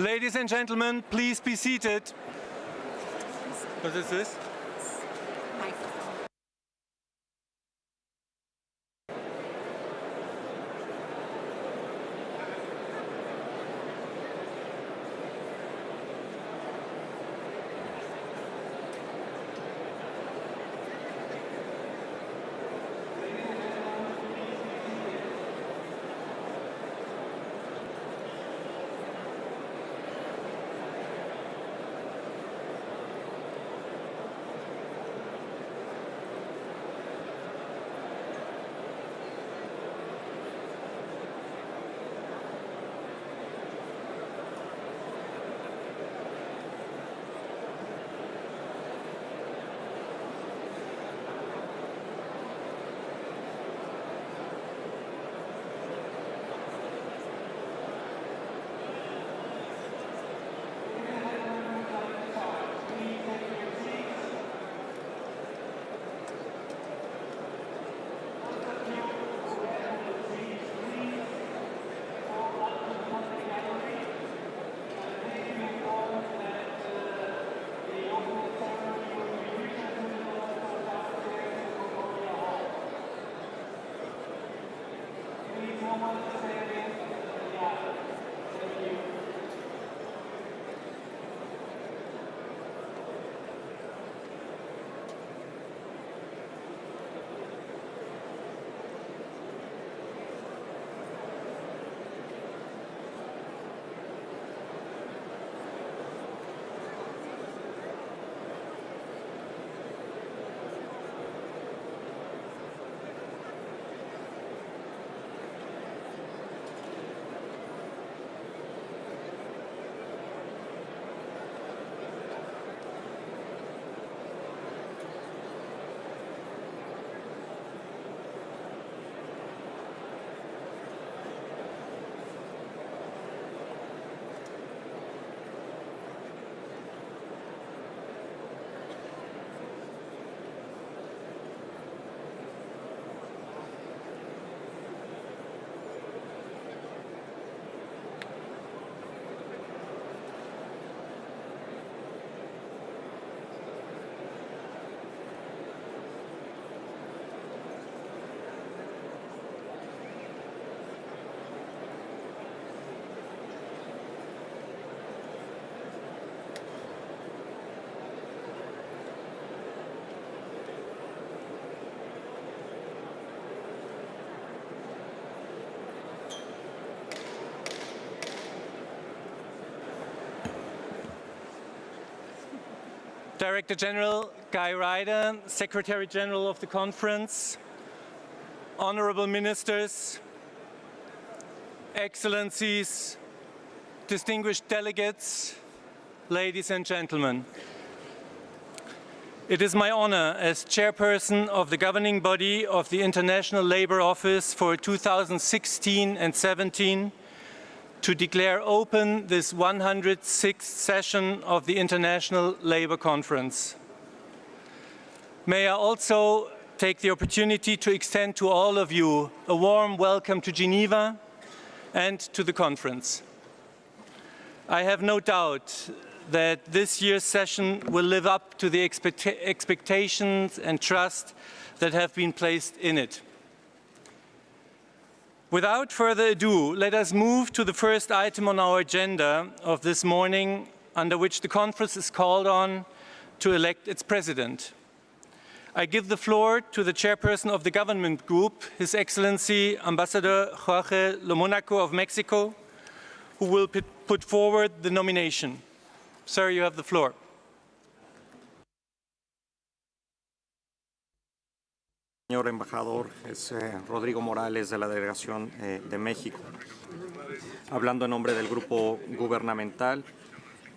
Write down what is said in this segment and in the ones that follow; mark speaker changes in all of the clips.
Speaker 1: Ladies and gentlemen, please be seated. What is this? Director General Guy Ryder, Secretary General of the Conference, Honorable Ministers, Excellencies, distinguished delegates, ladies and gentlemen. It is my honor as chairperson of the governing body of the International Labour Office for 2016 and 17 to declare open this 106th session of the International Labour Conference. May I also take the opportunity to extend to all of you a warm welcome to Geneva and to the conference. I have no doubt that this year's session will live up to the expectations and trust that have been placed in it. Without further ado, let us move to the first item on our agenda of this morning, under which the conference is called on to elect its president. I give the floor to the chairperson of the government group, His Excellency Ambassador Jorge Lomonaco of Mexico, who will put forward the nomination. Sir, you have the floor.
Speaker 2: Señor embajador, es Rodrigo Morales de la Delegación de México. Hablando en nombre del grupo gubernamental,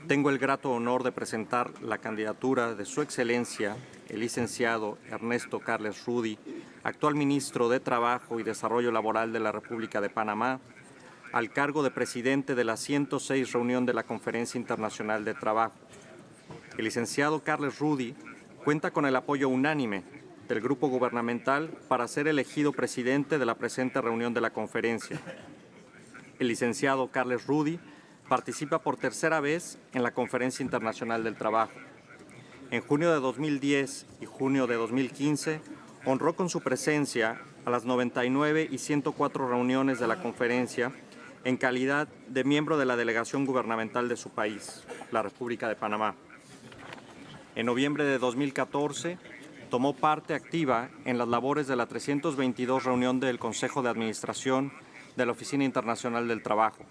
Speaker 2: tengo el grato honor de presentar la candidatura de Su Excelencia, el licenciado Ernesto Carles Rudy, actual ministro de Trabajo y Desarrollo Laboral de la República de Panamá, al cargo de presidente de la 106ª Reunión de la Conferencia Internacional de Trabajo. El licenciado Carles Rudy cuenta con el apoyo unánime del grupo gubernamental para ser elegido presidente de la presente reunión de la conferencia. El licenciado Carles Rudy participa por tercera vez en la Conferencia Internacional del Trabajo. En junio de 2010 y junio de 2015, honró con su presencia a las 99 y 104 reuniones de la Conferencia en calidad de miembro de la delegación gubernamental de su país, la República de Panamá. En noviembre de 2014, tomó parte activa en las labores de la 322 reunión del Consejo de Administración de la Oficina Internacional del Trabajo.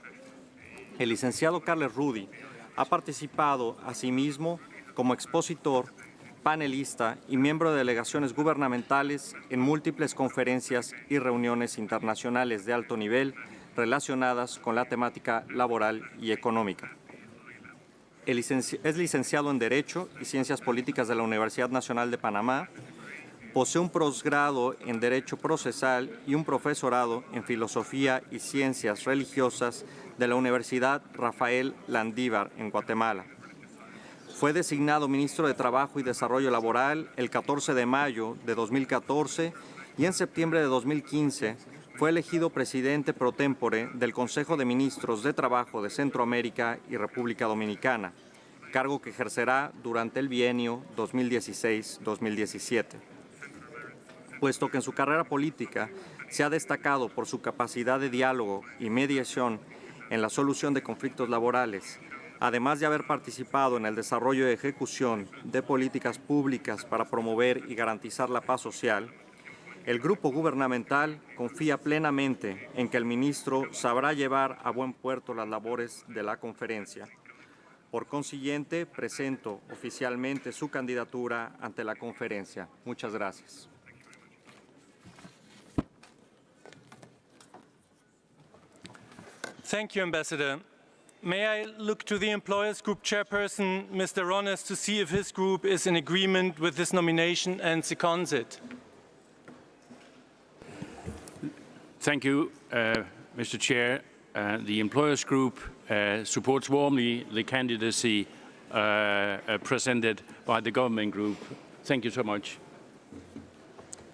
Speaker 2: El licenciado Carles Rudy ha participado asimismo como expositor, panelista y miembro de delegaciones gubernamentales en múltiples conferencias y reuniones internacionales de alto nivel relacionadas con la temática laboral y económica. Es licenciado en Derecho y Ciencias Políticas de la Universidad Nacional de Panamá, posee un posgrado en Derecho Procesal y un profesorado en Filosofía y Ciencias Religiosas de la Universidad Rafael Landívar en Guatemala. Fue designado Ministro de Trabajo y Desarrollo Laboral el 14 de mayo de 2014 y en septiembre de 2015 fue elegido presidente pro tempore del Consejo de Ministros de Trabajo de Centroamérica y República Dominicana, cargo que ejercerá durante el bienio 2016-2017. Puesto que en su carrera política se ha destacado por su capacidad de diálogo y mediación en la solución de conflictos laborales, además de haber participado en el desarrollo y ejecución de políticas públicas para promover y garantizar la paz social, el grupo gubernamental confía plenamente en que el ministro sabrá llevar a buen puerto las labores de la conferencia. Por consiguiente, presento oficialmente su candidatura ante la conferencia. Muchas gracias.
Speaker 1: Thank you, Ambassador. May I look to the Employers Group Chairperson, Mr. Rones, to see if his group is in agreement with this nomination and seconds it.
Speaker 3: Thank you, Mr. Chair. The Employers Group supports warmly the candidacy presented by the Government Group. Thank you so much.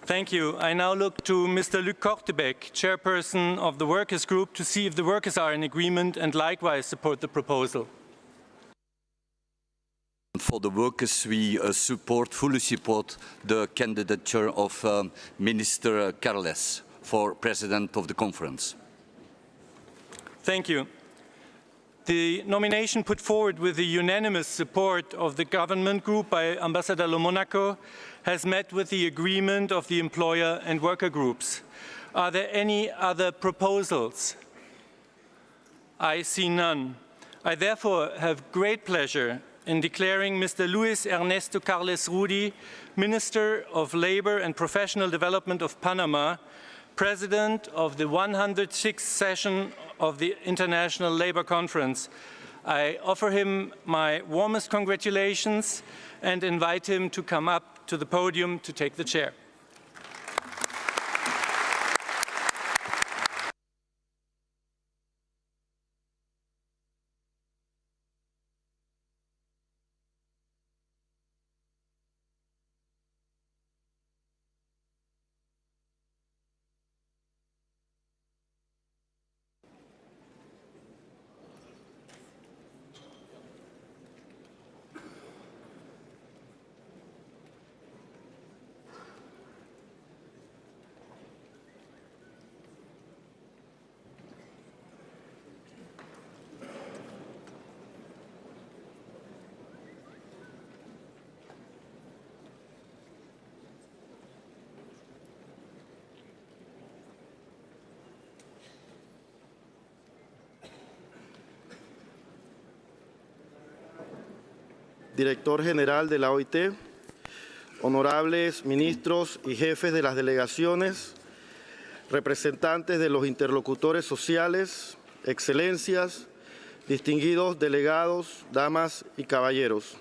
Speaker 1: Thank you. I now look to Mr. Luc Kortebeck, Chairperson of the Workers Group, to see if the workers are in agreement and likewise support the proposal.
Speaker 4: For the workers, we fully support the candidature of Minister Carles for President of the Conference.
Speaker 1: Thank you. The nomination put forward with the unanimous support of the Government Group by Ambassador Le Monaco has met with the agreement of the employer and worker groups. Are there any other proposals? I see none. I therefore have great pleasure in declaring Mr. Luis Ernesto Carles Rudy, Minister of Labor and Professional Development of Panama, President of the 106th session of the International Labour Conference. I offer him my warmest congratulations and invite him to come up to the podium to take the chair.
Speaker 5: Director General de la OIT, honorables ministros y jefes de las delegaciones, representantes de los interlocutores sociales, excelencias, distinguidos delegados, damas y caballeros.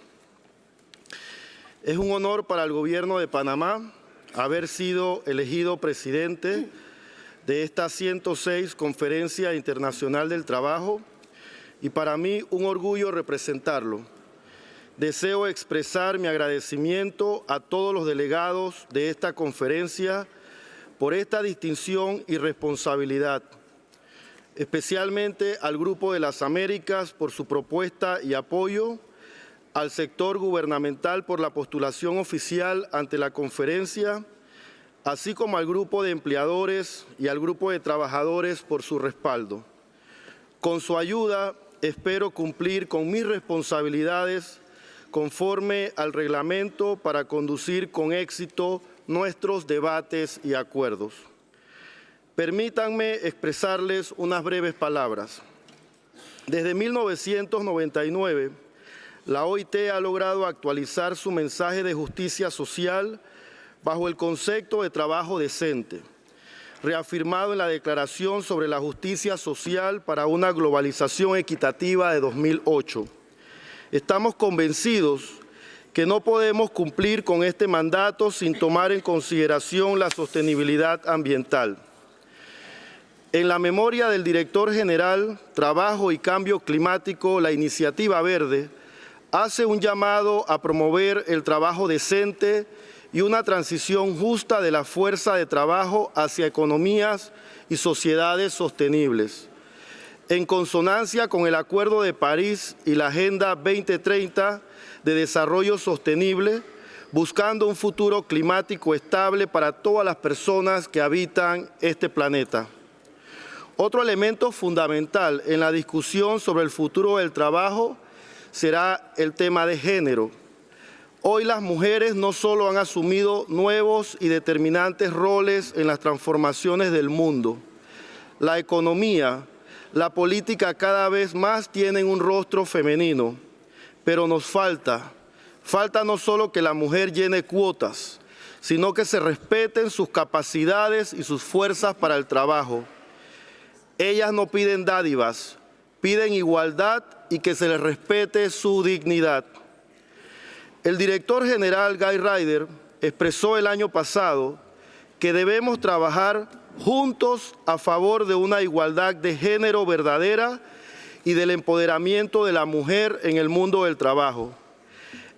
Speaker 5: Es un honor para el Gobierno de Panamá haber sido elegido presidente de esta 106 Conferencia Internacional del Trabajo y para mí un orgullo representarlo. Deseo expresar mi agradecimiento a todos los delegados de esta conferencia por esta distinción y responsabilidad. especialmente al Grupo de las Américas por su propuesta y apoyo, al sector gubernamental por la postulación oficial ante la Conferencia, así como al Grupo de Empleadores y al Grupo de Trabajadores por su respaldo. Con su ayuda, espero cumplir con mis responsabilidades conforme al reglamento para conducir con éxito nuestros debates y acuerdos. Permítanme expresarles unas breves palabras. Desde 1999, la OIT ha logrado actualizar su mensaje de justicia social bajo el concepto de trabajo decente, reafirmado en la Declaración sobre la Justicia Social para una Globalización Equitativa de 2008. Estamos convencidos que no podemos cumplir con este mandato sin tomar en consideración la sostenibilidad ambiental. En la memoria del Director General, Trabajo y Cambio Climático, la Iniciativa Verde hace un llamado a promover el trabajo decente y una transición justa de la fuerza de trabajo hacia economías y sociedades sostenibles. En consonancia con el Acuerdo de París y la Agenda 2030 de Desarrollo Sostenible, buscando un futuro climático estable para todas las personas que habitan este planeta. Otro elemento fundamental en la discusión sobre el futuro del trabajo será el tema de género. Hoy las mujeres no solo han asumido nuevos y determinantes roles en las transformaciones del mundo, la economía, la política cada vez más tienen un rostro femenino, pero nos falta no solo que la mujer llene cuotas, sino que se respeten sus capacidades y sus fuerzas para el trabajo. Ellas no piden dádivas, piden igualdad y que se les respete su dignidad. El director general Guy Ryder expresó el año pasado que debemos trabajar juntos a favor de una igualdad de género verdadera y del empoderamiento de la mujer en el mundo del trabajo.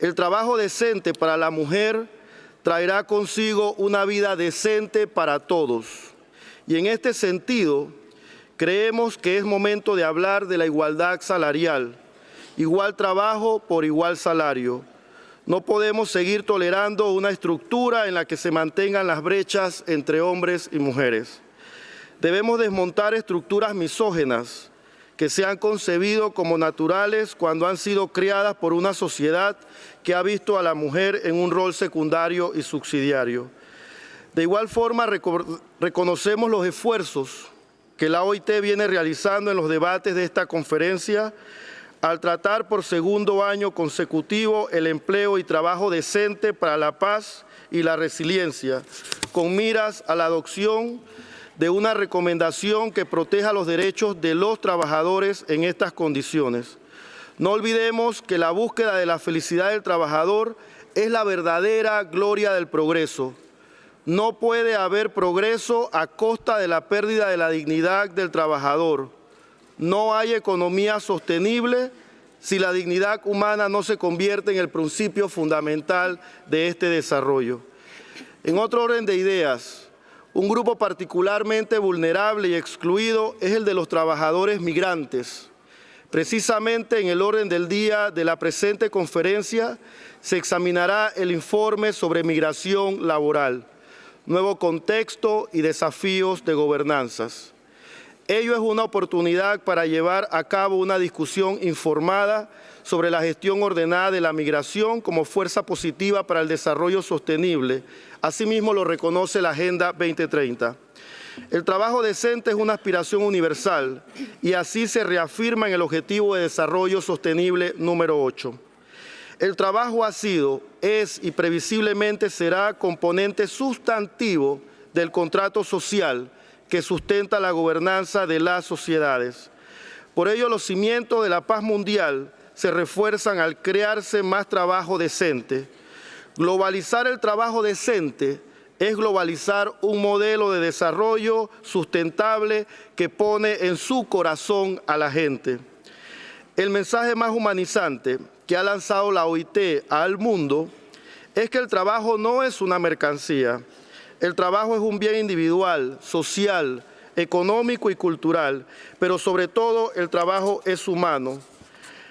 Speaker 5: El trabajo decente para la mujer traerá consigo una vida decente para todos. Y en este sentido, creemos que es momento de hablar de la igualdad salarial, igual trabajo por igual salario. No podemos seguir tolerando una estructura en la que se mantengan las brechas entre hombres y mujeres. Debemos desmontar estructuras misóginas que se han concebido como naturales cuando han sido criadas por una sociedad que ha visto a la mujer en un rol secundario y subsidiario. De igual forma, reconocemos los esfuerzos que la OIT viene realizando en los debates de esta conferencia al tratar por segundo año consecutivo el empleo y trabajo decente para la paz y la resiliencia, con miras a la adopción de una recomendación que proteja los derechos de los trabajadores en estas condiciones. No olvidemos que la búsqueda de la felicidad del trabajador es la verdadera gloria del progreso. No puede haber progreso a costa de la pérdida de la dignidad del trabajador. No hay economía sostenible si la dignidad humana no se convierte en el principio fundamental de este desarrollo. En otro orden de ideas, un grupo particularmente vulnerable y excluido es el de los trabajadores migrantes. Precisamente en el orden del día de la presente conferencia se examinará el informe sobre migración laboral, nuevo contexto y desafíos de gobernanzas. Ello es una oportunidad para llevar a cabo una discusión informada sobre la gestión ordenada de la migración como fuerza positiva para el desarrollo sostenible. Asimismo lo reconoce la Agenda 2030. El trabajo decente es una aspiración universal y así se reafirma en el Objetivo de Desarrollo Sostenible número 8. El trabajo ha sido, es y previsiblemente será componente sustantivo del contrato social que sustenta la gobernanza de las sociedades. Por ello, los cimientos de la paz mundial se refuerzan al crearse más trabajo decente. Globalizar el trabajo decente es globalizar un modelo de desarrollo sustentable que pone en su corazón a la gente. El mensaje más humanizante que ha lanzado la OIT al mundo es que el trabajo no es una mercancía. El trabajo es un bien individual, social, económico y cultural, pero sobre todo el trabajo es humano.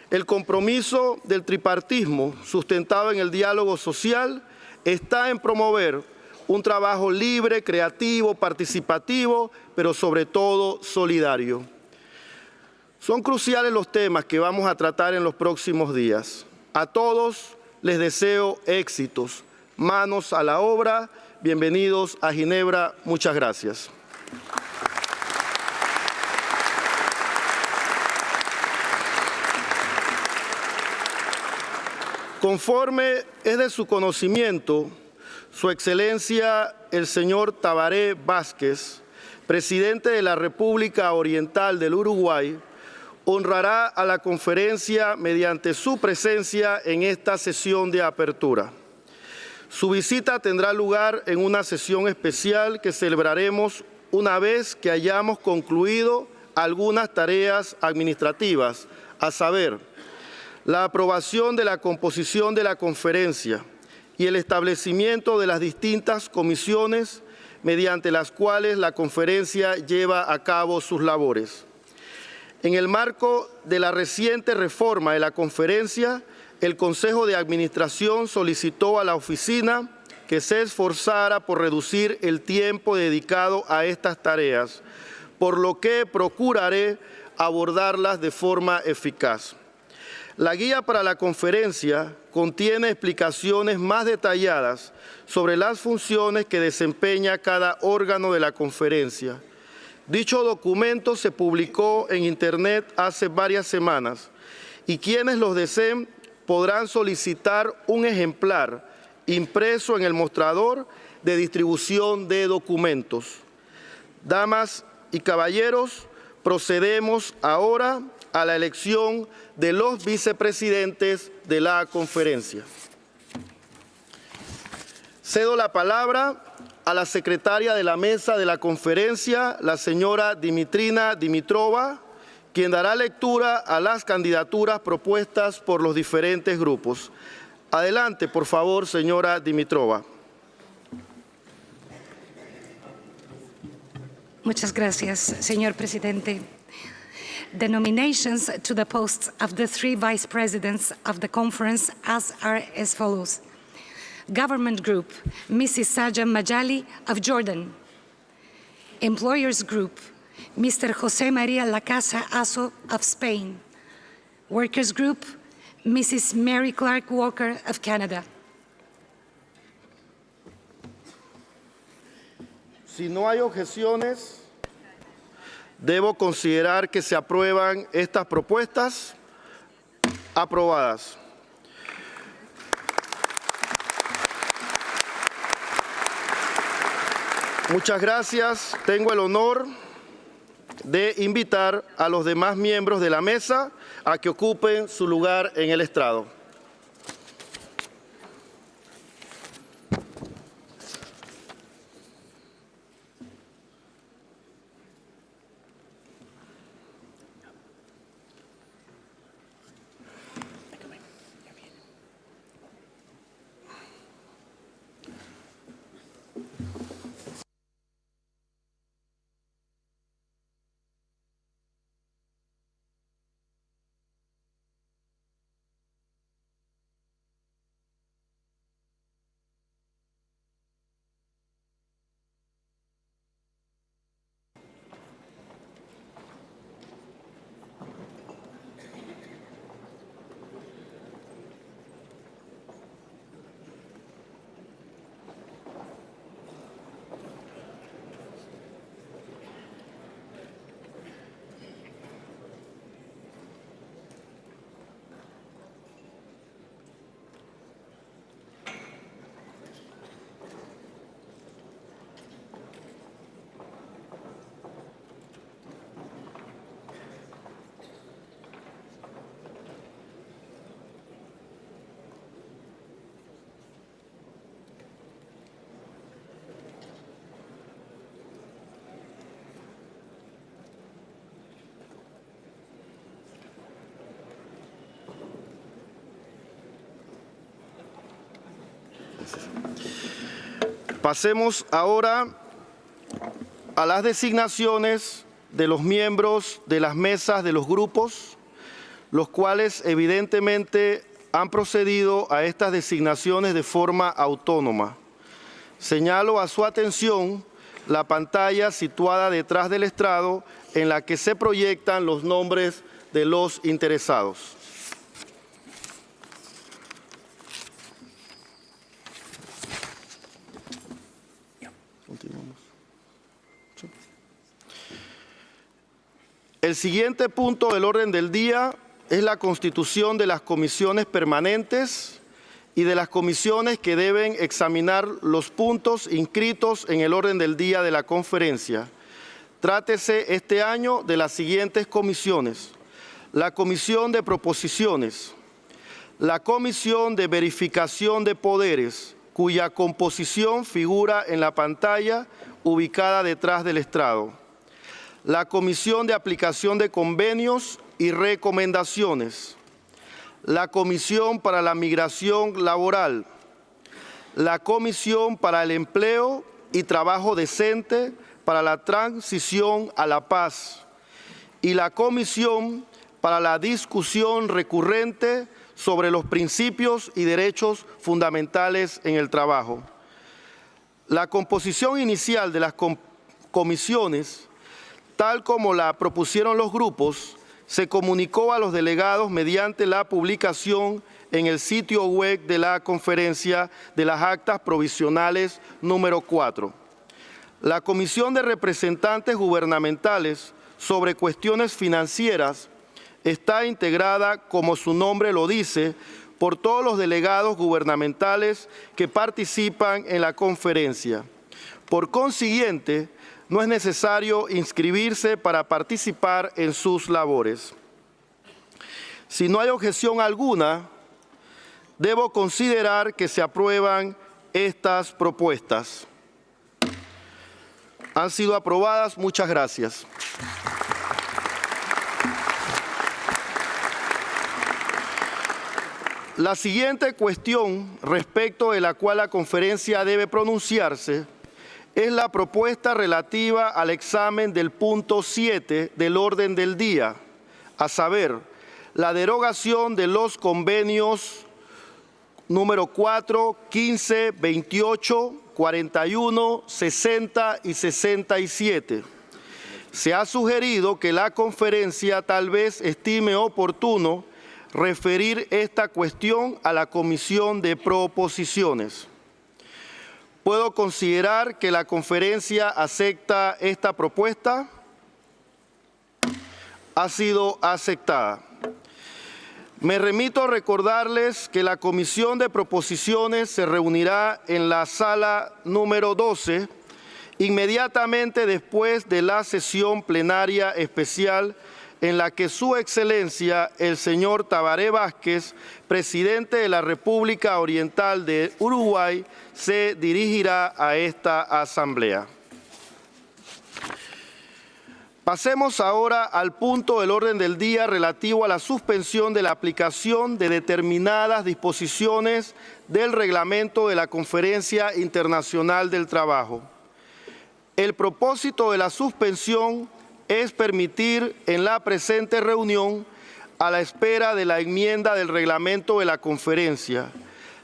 Speaker 5: El compromiso del tripartismo, sustentado en el diálogo social, está en promover un trabajo libre, creativo, participativo, pero sobre todo solidario. Son cruciales los temas que vamos a tratar en los próximos días. A todos les deseo éxitos. Manos a la obra. Bienvenidos a Ginebra. Muchas gracias. Conforme es de su conocimiento, Su Excelencia el señor Tabaré Vázquez, presidente de la República Oriental del Uruguay, honrará a la conferencia mediante su presencia en esta sesión de apertura. Su visita tendrá lugar en una sesión especial que celebraremos una vez que hayamos concluido algunas tareas administrativas, a saber, la aprobación de la composición de la conferencia y el establecimiento de las distintas comisiones mediante las cuales la conferencia lleva a cabo sus labores. En el marco de la reciente reforma de la conferencia, el Consejo de Administración solicitó a la oficina que se esforzara por reducir el tiempo dedicado a estas tareas, por lo que procuraré abordarlas de forma eficaz. La guía para la conferencia contiene explicaciones más detalladas sobre las funciones que desempeña cada órgano de la conferencia. Dicho documento se publicó en Internet hace varias semanas y quienes los deseen podrán solicitar un ejemplar impreso en el mostrador de distribución de documentos. Damas y caballeros, procedemos ahora a la elección de los vicepresidentes de la conferencia. Cedo la palabra a la secretaria de la mesa de la conferencia, la señora Dimitrina Dimitrova, quien dará lectura a las candidaturas propuestas por los diferentes grupos. Adelante, por favor, señora Dimitrova.
Speaker 6: Muchas gracias, señor presidente. The nominations to the posts of the three vice presidents of the conference are as follows. Government Group, Mrs. Sajam Majali of Jordan. Employers Group, Mr. José María Lacasa Aso of Spain. Workers Group, Mrs. Mary Clark Walker of Canada.
Speaker 5: Si no hay objeciones, debo considerar que se aprueban estas propuestas. Aprobadas. Muchas gracias. Tengo el honor de invitar a los demás miembros de la mesa a que ocupen su lugar en el estrado. Pasemos ahora a las designaciones de los miembros de las mesas de los grupos, los cuales evidentemente han procedido a estas designaciones de forma autónoma. Señalo a su atención la pantalla situada detrás del estrado en la que se proyectan los nombres de los interesados. Continuamos. El siguiente punto del orden del día es la constitución de las comisiones permanentes y de las comisiones que deben examinar los puntos inscritos en el orden del día de la conferencia. Trátese este año de las siguientes comisiones: la Comisión de Proposiciones, la Comisión de Verificación de Poderes, cuya composición figura en la pantalla ubicada detrás del estrado, la Comisión de Aplicación de Convenios y Recomendaciones, la Comisión para la Migración Laboral, la Comisión para el Empleo y Trabajo Decente para la Transición a la Paz y la Comisión para la Discusión Recurrente sobre los principios y derechos fundamentales en el trabajo. La composición inicial de las comisiones, tal como la propusieron los grupos, se comunicó a los delegados mediante la publicación en el sitio web de la conferencia de las actas provisionales número 4. La Comisión de Representantes Gubernamentales sobre Cuestiones Financieras está integrada, como su nombre lo dice, por todos los delegados gubernamentales que participan en la conferencia. Por consiguiente, no es necesario inscribirse para participar en sus labores. Si no hay objeción alguna, debo considerar que se aprueban estas propuestas. Han sido aprobadas. Muchas gracias. La siguiente cuestión respecto de la cual la conferencia debe pronunciarse es la propuesta relativa al examen del punto 7 del orden del día, a saber, la derogación de los convenios número 4, 15, 28, 41, 60 y 67. Se ha sugerido que la conferencia tal vez estime oportuno referir esta cuestión a la Comisión de Proposiciones. ¿Puedo considerar que la conferencia acepta esta propuesta? Ha sido aceptada. Me remito a recordarles que la Comisión de Proposiciones se reunirá en la sala número 12 inmediatamente después de la sesión plenaria especial en la que Su Excelencia el señor Tabaré Vázquez, presidente de la República Oriental de Uruguay, se dirigirá a esta asamblea. Pasemos ahora al punto del orden del día relativo a la suspensión de la aplicación de determinadas disposiciones del reglamento de la Conferencia Internacional del Trabajo. El propósito de la suspensión es permitir en la presente reunión, a la espera de la enmienda del reglamento de la conferencia,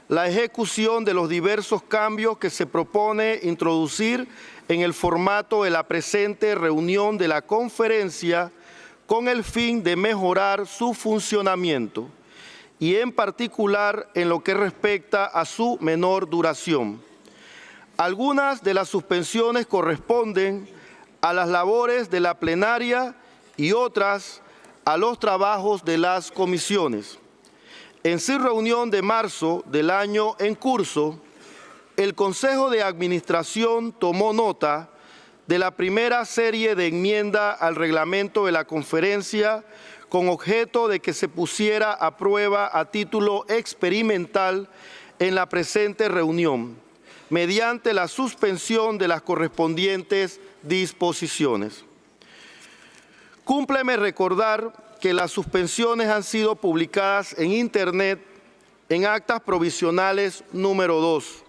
Speaker 5: la ejecución de los diversos cambios que se propone introducir en el formato de la presente reunión de la conferencia con el fin de mejorar su funcionamiento y en particular en lo que respecta a su menor duración. Algunas de las suspensiones corresponden a las labores de la plenaria y otras a los trabajos de las comisiones. En su reunión de marzo del año en curso, el Consejo de Administración tomó nota de la primera serie de enmienda al reglamento de la conferencia con objeto de que se pusiera a prueba a título experimental en la presente reunión, mediante la suspensión de las correspondientes disposiciones. Cúmpleme recordar que las suspensiones han sido publicadas en Internet en actas provisionales número 2.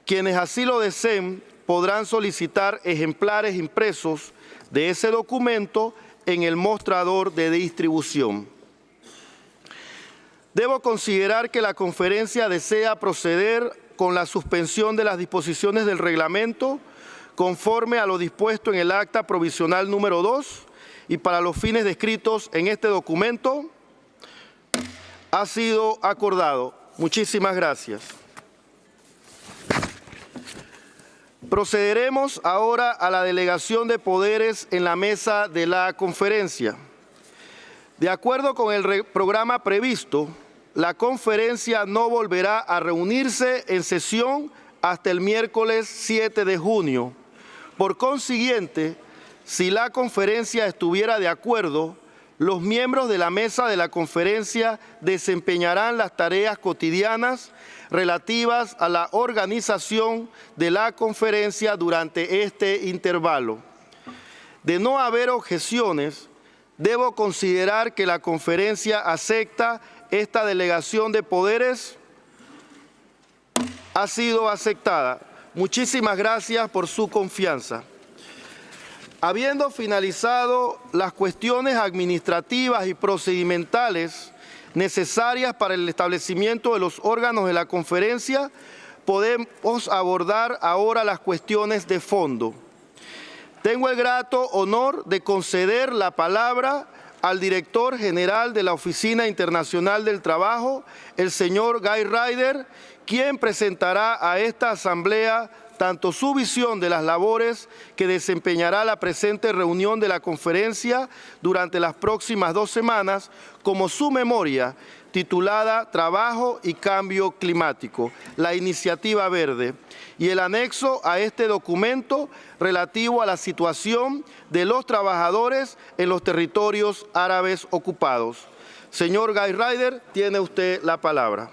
Speaker 5: Quienes así lo deseen podrán solicitar ejemplares impresos de ese documento en el mostrador de distribución. Debo considerar que la conferencia desea proceder con la suspensión de las disposiciones del reglamento conforme a lo dispuesto en el acta provisional número 2 y para los fines descritos en este documento. Ha sido acordado. Muchísimas gracias. Procederemos ahora a la delegación de poderes en la mesa de la conferencia. De acuerdo con el programa previsto, la conferencia no volverá a reunirse en sesión hasta el miércoles 7 de junio. Por consiguiente, si la conferencia estuviera de acuerdo, los miembros de la mesa de la conferencia desempeñarán las tareas cotidianas relativas a la organización de la conferencia durante este intervalo. De no haber objeciones, debo considerar que la conferencia acepta esta delegación de poderes. Ha sido aceptada. Muchísimas gracias por su confianza. Habiendo finalizado las cuestiones administrativas y procedimentales necesarias para el establecimiento de los órganos de la conferencia, podemos abordar ahora las cuestiones de fondo. Tengo el grato honor de conceder la palabra al director general de la Oficina Internacional del Trabajo, el señor Guy Ryder, quien presentará a esta asamblea tanto su visión de las labores que desempeñará la presente reunión de la conferencia durante las próximas 2 semanas, como su memoria titulada Trabajo y Cambio Climático, la Iniciativa Verde, y el anexo a este documento relativo a la situación de los trabajadores en los territorios árabes ocupados. Señor Guy Ryder, tiene usted la palabra.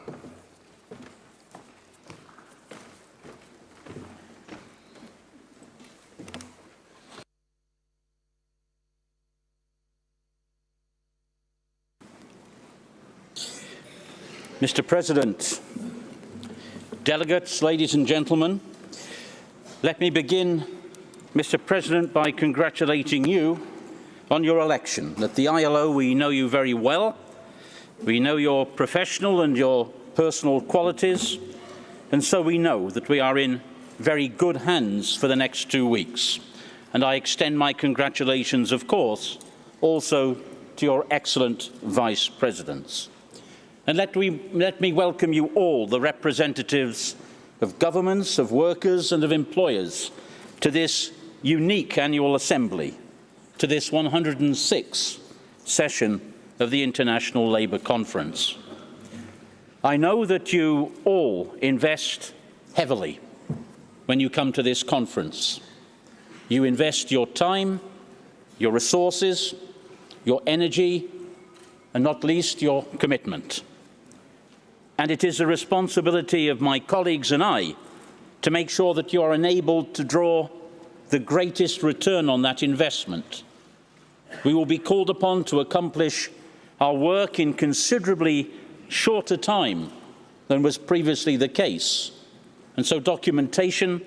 Speaker 7: Mr. President, delegates, ladies and gentlemen, let me begin, Mr. President, by congratulating you on your election. At the ILO, we know you very well. We know your professional and your personal qualities, and so we know that we are in very good hands for the next 2 weeks. And I extend my congratulations, of course, also to your excellent Vice Presidents. And let me welcome you all, the representatives of governments, of workers and of employers, to this unique annual assembly, to this 106th session of the International Labour Conference. I know that you all invest heavily when you come to this conference. You invest your time, your resources, your energy, and not least your commitment. And it is the responsibility of my colleagues and I to make sure that you are enabled to draw the greatest return on that investment. We will be called upon to accomplish our work in considerably shorter time than was previously the case. And so documentation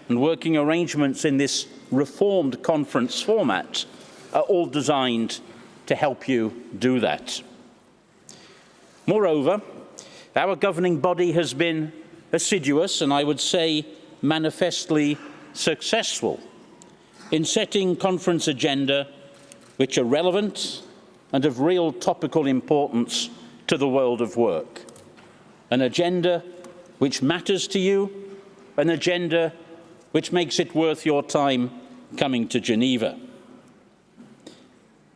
Speaker 7: and working arrangements in this reformed conference format are all designed to help you do that. Moreover, our governing body has been assiduous and I would say manifestly successful in setting conference agenda which are relevant and of real topical importance to the world of work. An agenda which matters to you, an agenda which makes it worth your time coming to Geneva.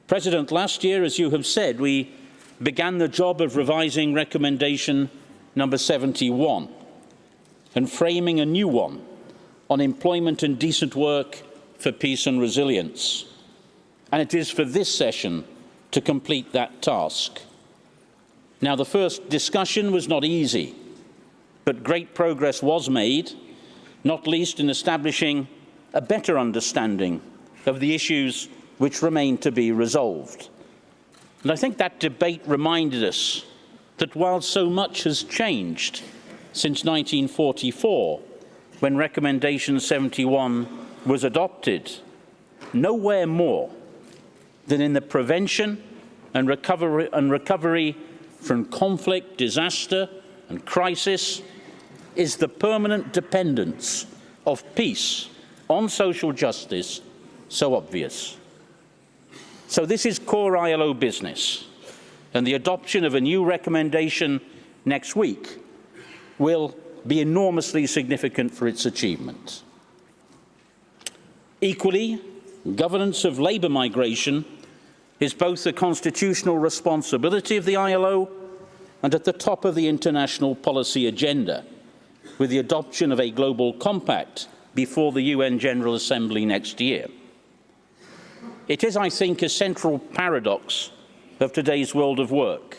Speaker 7: President, last year, as you have said, we began the job of revising recommendation number 71 and framing a new one on employment and decent work for peace and resilience. And it is for this session to complete that task. Now, the first discussion was not easy, but great progress was made, not least in establishing a better understanding of the issues which remain to be resolved. And I think that debate reminded us that while so much has changed since 1944, when Recommendation 71 was adopted, nowhere more than in the prevention and recovery from conflict, disaster and crisis is the permanent dependence of peace on social justice so obvious. So this is core ILO business, and the adoption of a new recommendation next week will be enormously significant for its achievement. Equally, governance of labour migration is both the constitutional responsibility of the ILO and at the top of the international policy agenda, with the adoption of a global compact before the UN General Assembly next year. It is, I think, a central paradox of today's world of work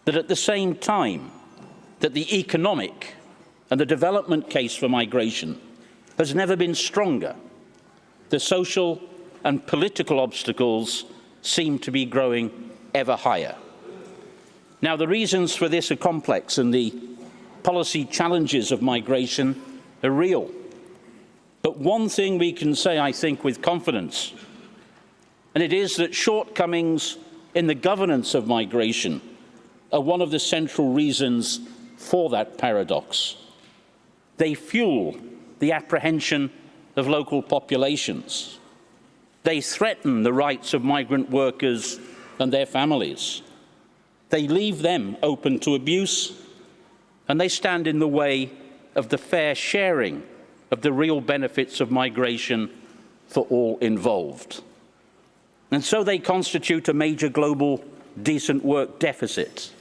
Speaker 7: that at the same time that the economic and the development case for migration has never been stronger, the social and political obstacles seem to be growing ever higher. Now, the reasons for this are complex, and the policy challenges of migration are real. But one thing we can say, I think, with confidence, and it is that shortcomings in the governance of migration are one of the central reasons for that paradox. They fuel the apprehension of local populations. They threaten the rights of migrant workers and their families. They leave them open to abuse, and they stand in the way of the fair sharing of the real benefits of migration for all involved. And so they constitute a major global decent work deficit.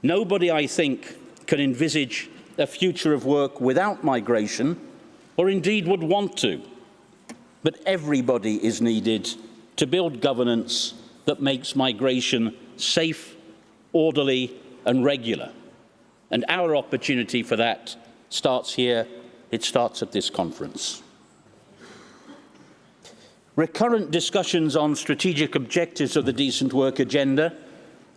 Speaker 7: Nobody, I think, can envisage a future of work without migration, or indeed would want to. But everybody is needed to build governance that makes migration safe, orderly, and regular. And our opportunity for that starts here. It starts at this conference. Recurrent discussions on strategic objectives of the Decent Work Agenda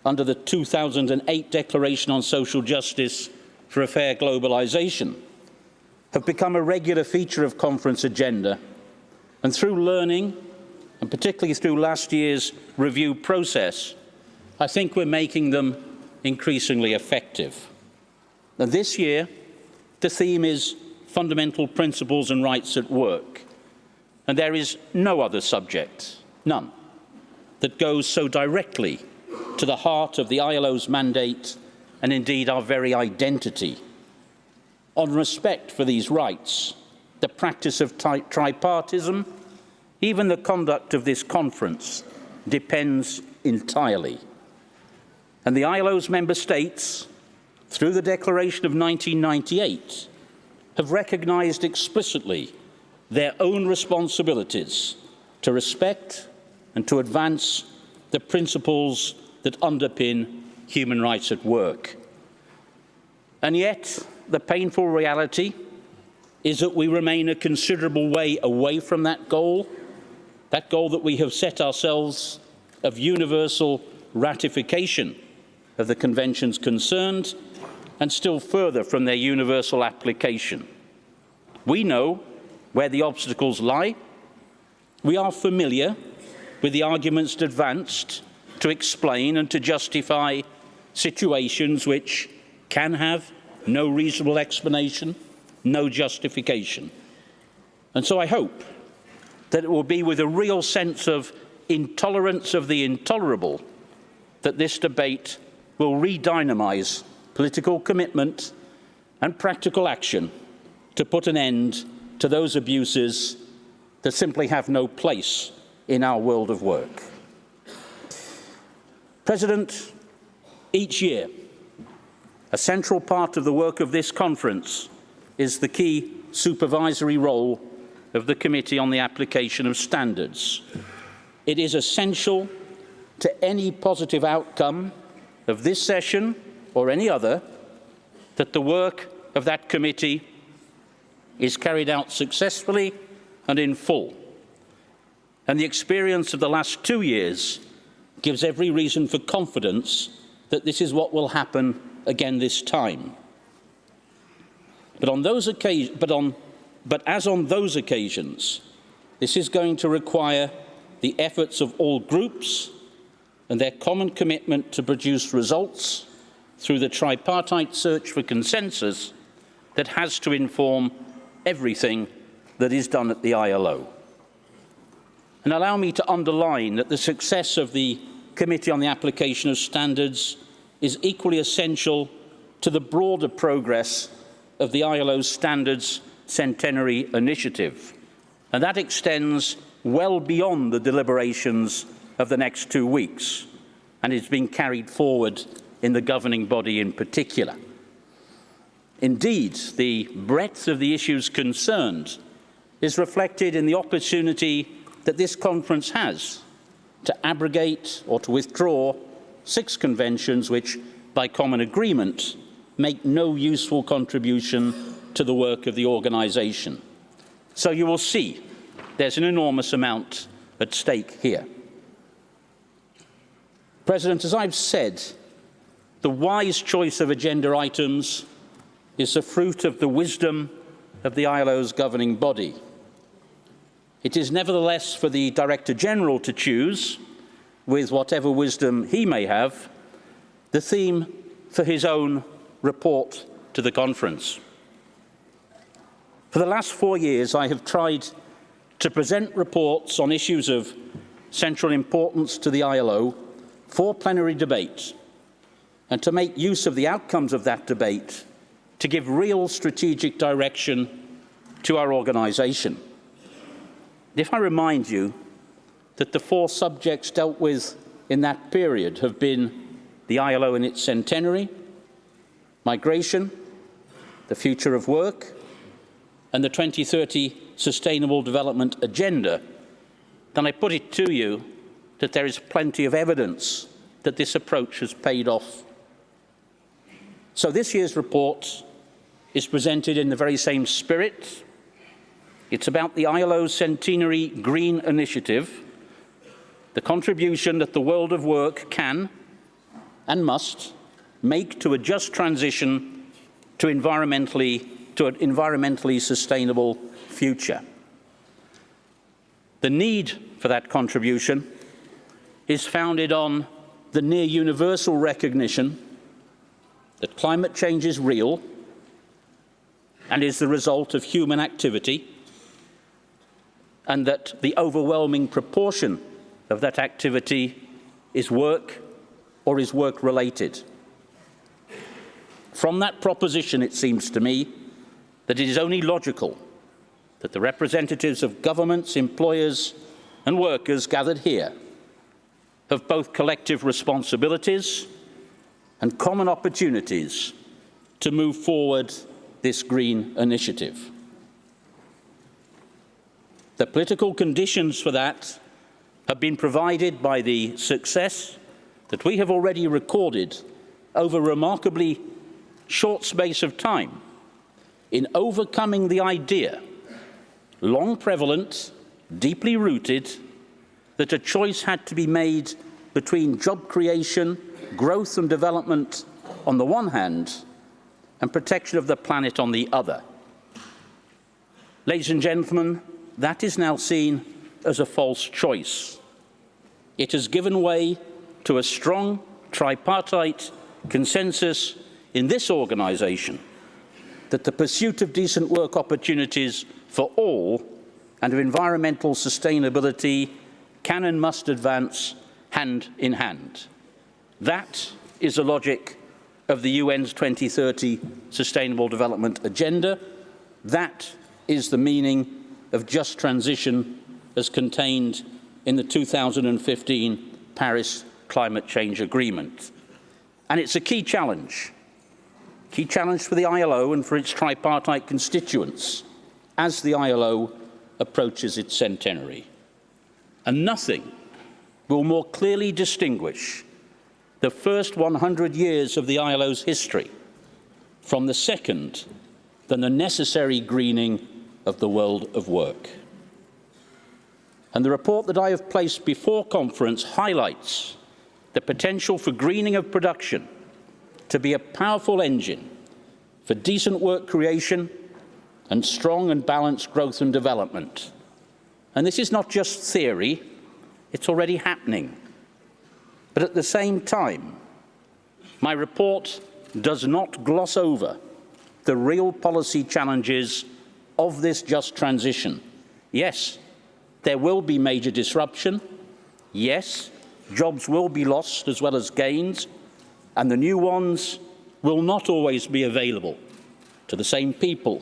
Speaker 7: under the 2008 Declaration on Social Justice for a Fair Globalization have become a regular feature of conference agenda, and through learning, and particularly through last year's review process, I think we're making them increasingly effective. And this year, the theme is fundamental principles and rights at work. And there is no other subject, none, that goes so directly to the heart of the ILO's mandate and indeed our very identity. On respect for these rights, the practice of tripartism, even the conduct of this conference, depends entirely. And the ILO's member states, through the Declaration of 1998, have recognized explicitly their own responsibilities to respect and to advance the principles that underpin human rights at work. And yet, the painful reality is that we remain a considerable way away from that goal that we have set ourselves of universal ratification of the conventions concerned, and still further from their universal application. We know where the obstacles lie. We are familiar with the arguments advanced to explain and to justify situations which can have no reasonable explanation, no justification. And so I hope that it will be with a real sense of intolerance of the intolerable that this debate will re-dynamize political commitment and practical action to put an end to those abuses that simply have no place in our world of work. President, each year, a central part of the work of this conference is the key supervisory role of the Committee on the Application of Standards. It is essential to any positive outcome of this session or any other that the work of that committee is carried out successfully and in full. And the experience of the last 2 years gives every reason for confidence that this is what will happen again this time. But as on those occasions, this is going to require the efforts of all groups and their common commitment to produce results through the tripartite search for consensus that has to inform everything that is done at the ILO. And allow me to underline that the success of the Committee on the Application of Standards is equally essential to the broader progress of the ILO's Standards Centenary Initiative, and that extends well beyond the deliberations of the next 2 weeks, and is being carried forward in the governing body in particular. Indeed, the breadth of the issues concerned is reflected in the opportunity that this conference has to abrogate or to withdraw 6 conventions which, by common agreement, make no useful contribution to the work of the organisation. So you will see there's an enormous amount at stake here. President, as I've said, the wise choice of agenda items is the fruit of the wisdom of the ILO's governing body. It is nevertheless for the Director General to choose, with whatever wisdom he may have, the theme for his own report to the conference. For the last 4 years, I have tried to present reports on issues of central importance to the ILO for plenary debate, and to make use of the outcomes of that debate to give real strategic direction to our organisation. If I remind you that the 4 subjects dealt with in that period have been the ILO in its centenary, migration, the future of work, and the 2030 Sustainable Development Agenda, then I put it to you that there is plenty of evidence that this approach has paid off. So this year's report is presented in the very same spirit. It's about the ILO's Centenary Green Initiative, the contribution that the world of work can and must make to a just transition to an environmentally sustainable future. The need for that contribution is founded on the near universal recognition that climate change is real and is the result of human activity, and that the overwhelming proportion of that activity is work or is work-related. From that proposition, it seems to me that it is only logical that the representatives of governments, employers, and workers gathered here have both collective responsibilities and common opportunities to move forward this green initiative. The political conditions for that have been provided by the success that we have already recorded over a remarkably short space of time in overcoming the idea, long prevalent, deeply rooted, that a choice had to be made between job creation, growth and development on the one hand, and protection of the planet on the other. Ladies and gentlemen, that is now seen as a false choice. It has given way to a strong tripartite consensus in this organisation that the pursuit of decent work opportunities for all and of environmental sustainability can and must advance hand in hand. That is the logic of the UN's 2030 Sustainable Development Agenda. That is the meaning of just transition as contained in the 2015 Paris Climate Change Agreement. And it's a key challenge for the ILO and for its tripartite constituents as the ILO approaches its centenary. And nothing will more clearly distinguish the first 100 years of the ILO's history from the second than the necessary greening of the world of work. And the report that I have placed before conference highlights the potential for greening of production to be a powerful engine for decent work creation and strong and balanced growth and development. And this is not just theory, it's already happening. But at the same time, my report does not gloss over the real policy challenges of this just transition. Yes, there will be major disruption. Yes, jobs will be lost as well as gains, and the new ones will not always be available to the same people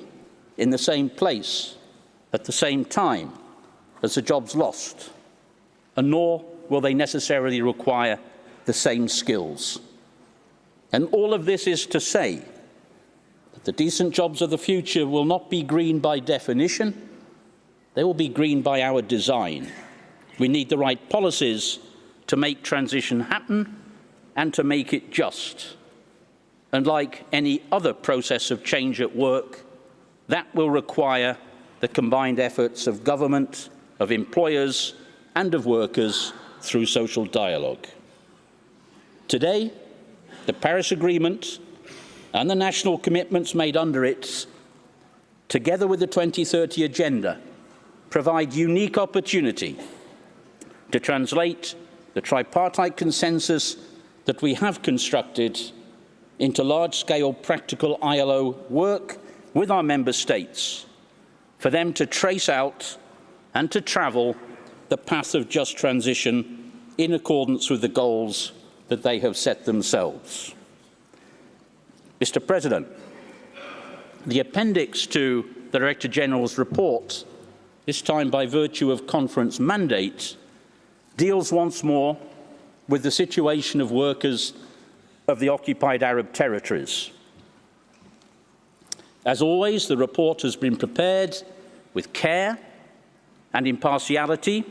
Speaker 7: in the same place at the same time as the jobs lost, and nor will they necessarily require the same skills. And all of this is to say that the decent jobs of the future will not be green by definition, they will be green by our design. We need the right policies to make transition happen and to make it just. And like any other process of change at work, that will require the combined efforts of government, of employers, and of workers through social dialogue. Today, the Paris Agreement and the national commitments made under it, together with the 2030 Agenda, provide unique opportunity to translate the tripartite consensus that we have constructed into large-scale practical ILO work with our member states, for them to trace out and to travel the path of just transition in accordance with the goals that they have set themselves. Mr. President, the appendix to the Director General's report, this time by virtue of conference mandate, deals once more with the situation of workers of the occupied Arab territories. As always, the report has been prepared with care and impartiality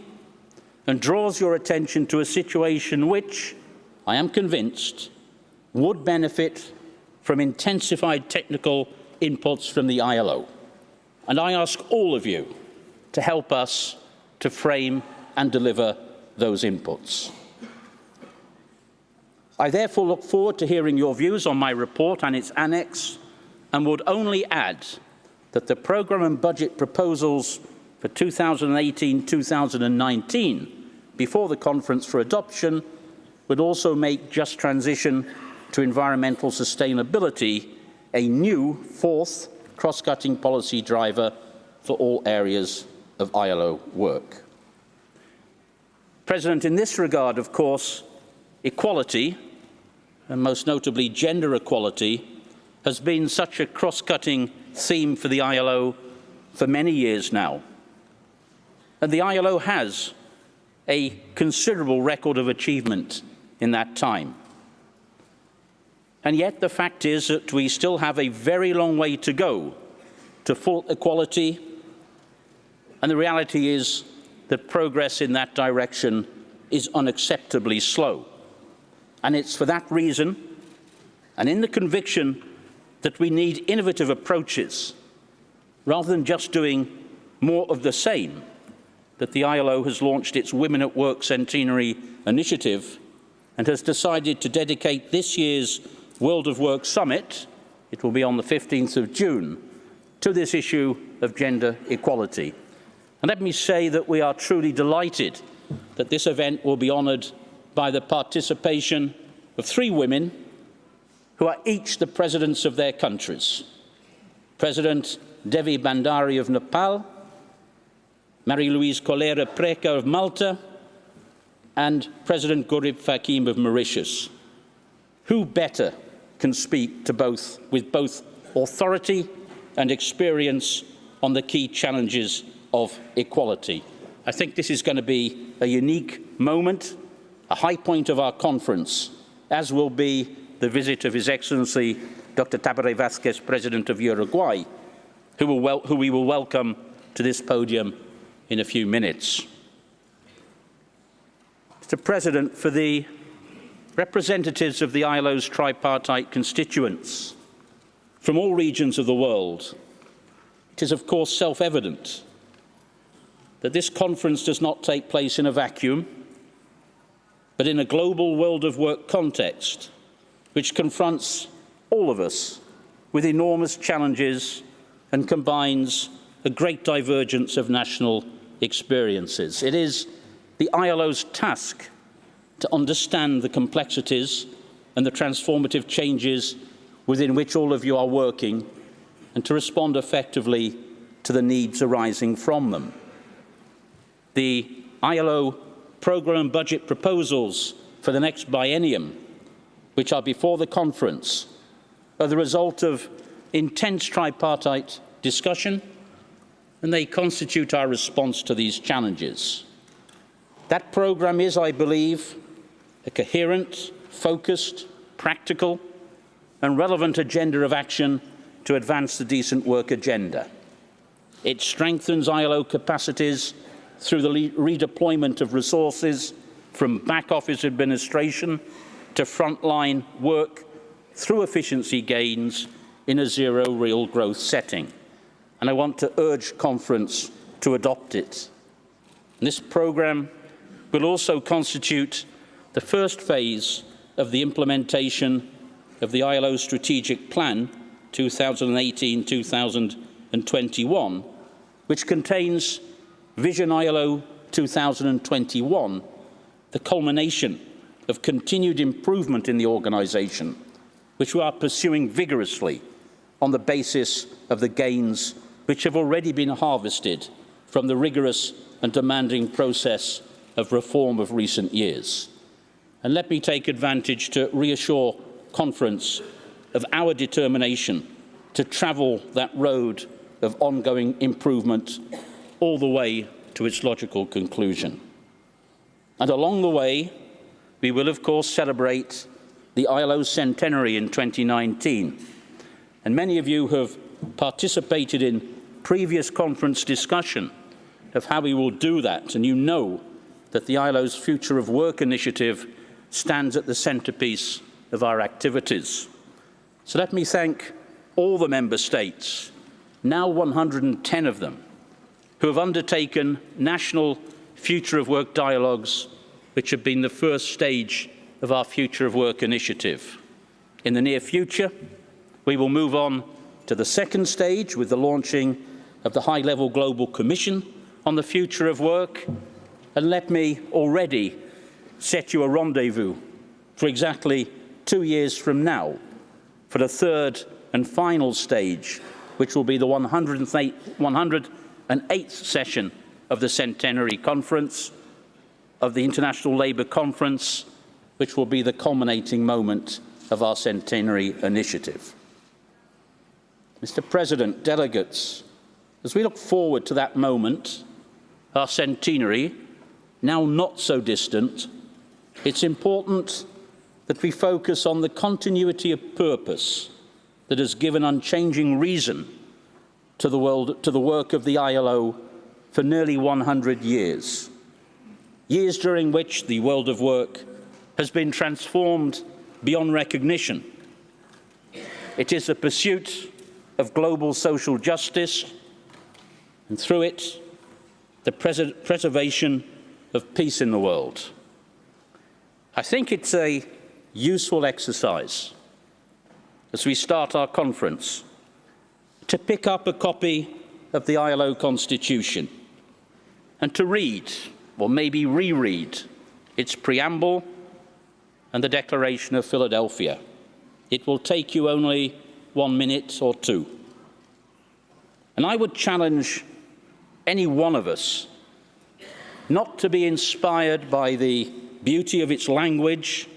Speaker 7: and draws your attention to a situation which, I am convinced, would benefit from intensified technical inputs from the ILO. And I ask all of you to help us to frame and deliver those inputs. I therefore look forward to hearing your views on my report and its annex, and would only add that the programme and budget proposals for 2018-2019 before the conference for adoption would also make just transition to environmental sustainability a new fourth cross-cutting policy driver for all areas of ILO work. President, in this regard, of course, equality, and most notably gender equality, has been such a cross-cutting theme for the ILO for many years now. And the ILO has a considerable record of achievement in that time. And yet the fact is that we still have a very long way to go to full equality, and the reality is that progress in that direction is unacceptably slow. And it's for that reason, and in the conviction that we need innovative approaches, rather than just doing more of the same, that the ILO has launched its Women at Work Centenary Initiative and has decided to dedicate this year's World of Work Summit, it will be on the 15th of June, to this issue of gender equality. And let me say that we are truly delighted that this event will be honoured by the participation of 3 women who are each the presidents of their countries. President Devi Bhandari of Nepal, Marie-Louise Colera Preca of Malta, and President Gurib Fakim of Mauritius. Who better can speak to with both authority and experience on the key challenges of equality? I think this is going to be a unique moment, a high point of our conference, as will be the visit of His Excellency Dr. Tabaré Vázquez, President of Uruguay, who we will welcome to this podium in a few minutes. Mr. President, for the representatives of the ILO's tripartite constituents from all regions of the world, it is of course self-evident that this conference does not take place in a vacuum, but in a global world of work context which confronts all of us with enormous challenges and combines a great divergence of national experiences. It is the ILO's task to understand the complexities and the transformative changes within which all of you are working and to respond effectively to the needs arising from them. The ILO programme and budget proposals for the next biennium, which are before the conference, are the result of intense tripartite discussion, and they constitute our response to these challenges. That programme is, I believe, a coherent, focused, practical and relevant agenda of action to advance the decent work agenda. It strengthens ILO capacities through the redeployment of resources from back office administration to frontline work through efficiency gains in a zero real growth setting. And I want to urge conference to adopt it. And this programme will also constitute the first phase of the implementation of the ILO Strategic Plan 2018-2021, which contains Vision ILO 2021, the culmination of continued improvement in the organisation, which we are pursuing vigorously on the basis of the gains which have already been harvested from the rigorous and demanding process of reform of recent years. And let me take advantage to reassure conference of our determination to travel that road of ongoing improvement all the way to its logical conclusion. And along the way, we will of course celebrate the ILO centenary in 2019. And many of you have participated in previous conference discussion of how we will do that, and you know that the ILO's Future of Work initiative stands at the centrepiece of our activities. So let me thank all the member states, now 110 of them, who have undertaken national Future of Work dialogues, which have been the first stage of our Future of Work initiative. In the near future, we will move on to the second stage with the launching of the High-Level Global Commission on the Future of Work. And let me already set you a rendezvous for exactly 2 years from now for the third and final stage, which will be the 108th session of the Centenary Conference of the International Labour Conference, which will be the culminating moment of our Centenary Initiative. Mr. President, delegates, as we look forward to that moment, our centenary, now not so distant, it's important that we focus on the continuity of purpose that has given unchanging reason to the work of the ILO for nearly 100 years. Years during which the world of work has been transformed beyond recognition. It is the pursuit of global social justice, and through it, the preservation of peace in the world. I think it's a useful exercise as we start our conference to pick up a copy of the ILO Constitution and to read, or maybe reread, its preamble and the Declaration of Philadelphia. It will take you only 1 minute or two. And I would challenge any one of us not to be inspired by the beauty of its language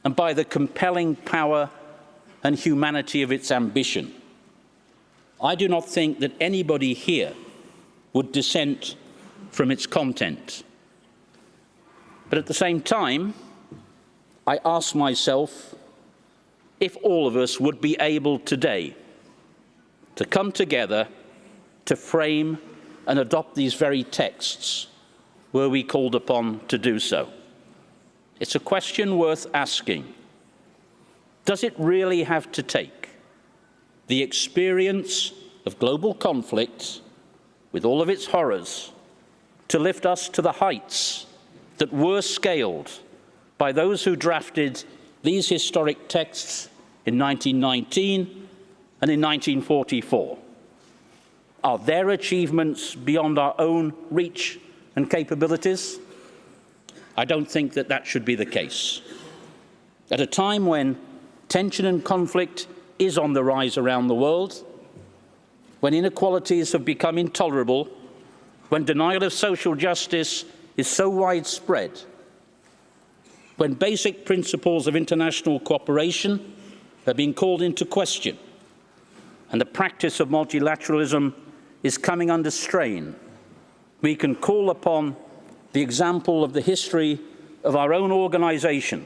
Speaker 7: and by the compelling power and humanity of its ambition. I do not think that anybody here would dissent from its content. But at the same time, I ask myself if all of us would be able today to come together to frame and adopt these very texts were we called upon to do so. It's a question worth asking. Does it really have to take the experience of global conflict, with all of its horrors, to lift us to the heights that were scaled by those who drafted these historic texts in 1919 and in 1944. Are their achievements beyond our own reach and capabilities? I don't think that that should be the case. At a time when tension and conflict is on the rise around the world, when inequalities have become intolerable, when denial of social justice is so widespread, when basic principles of international cooperation are being called into question, and the practice of multilateralism is coming under strain, we can call upon the example of the history of our own organization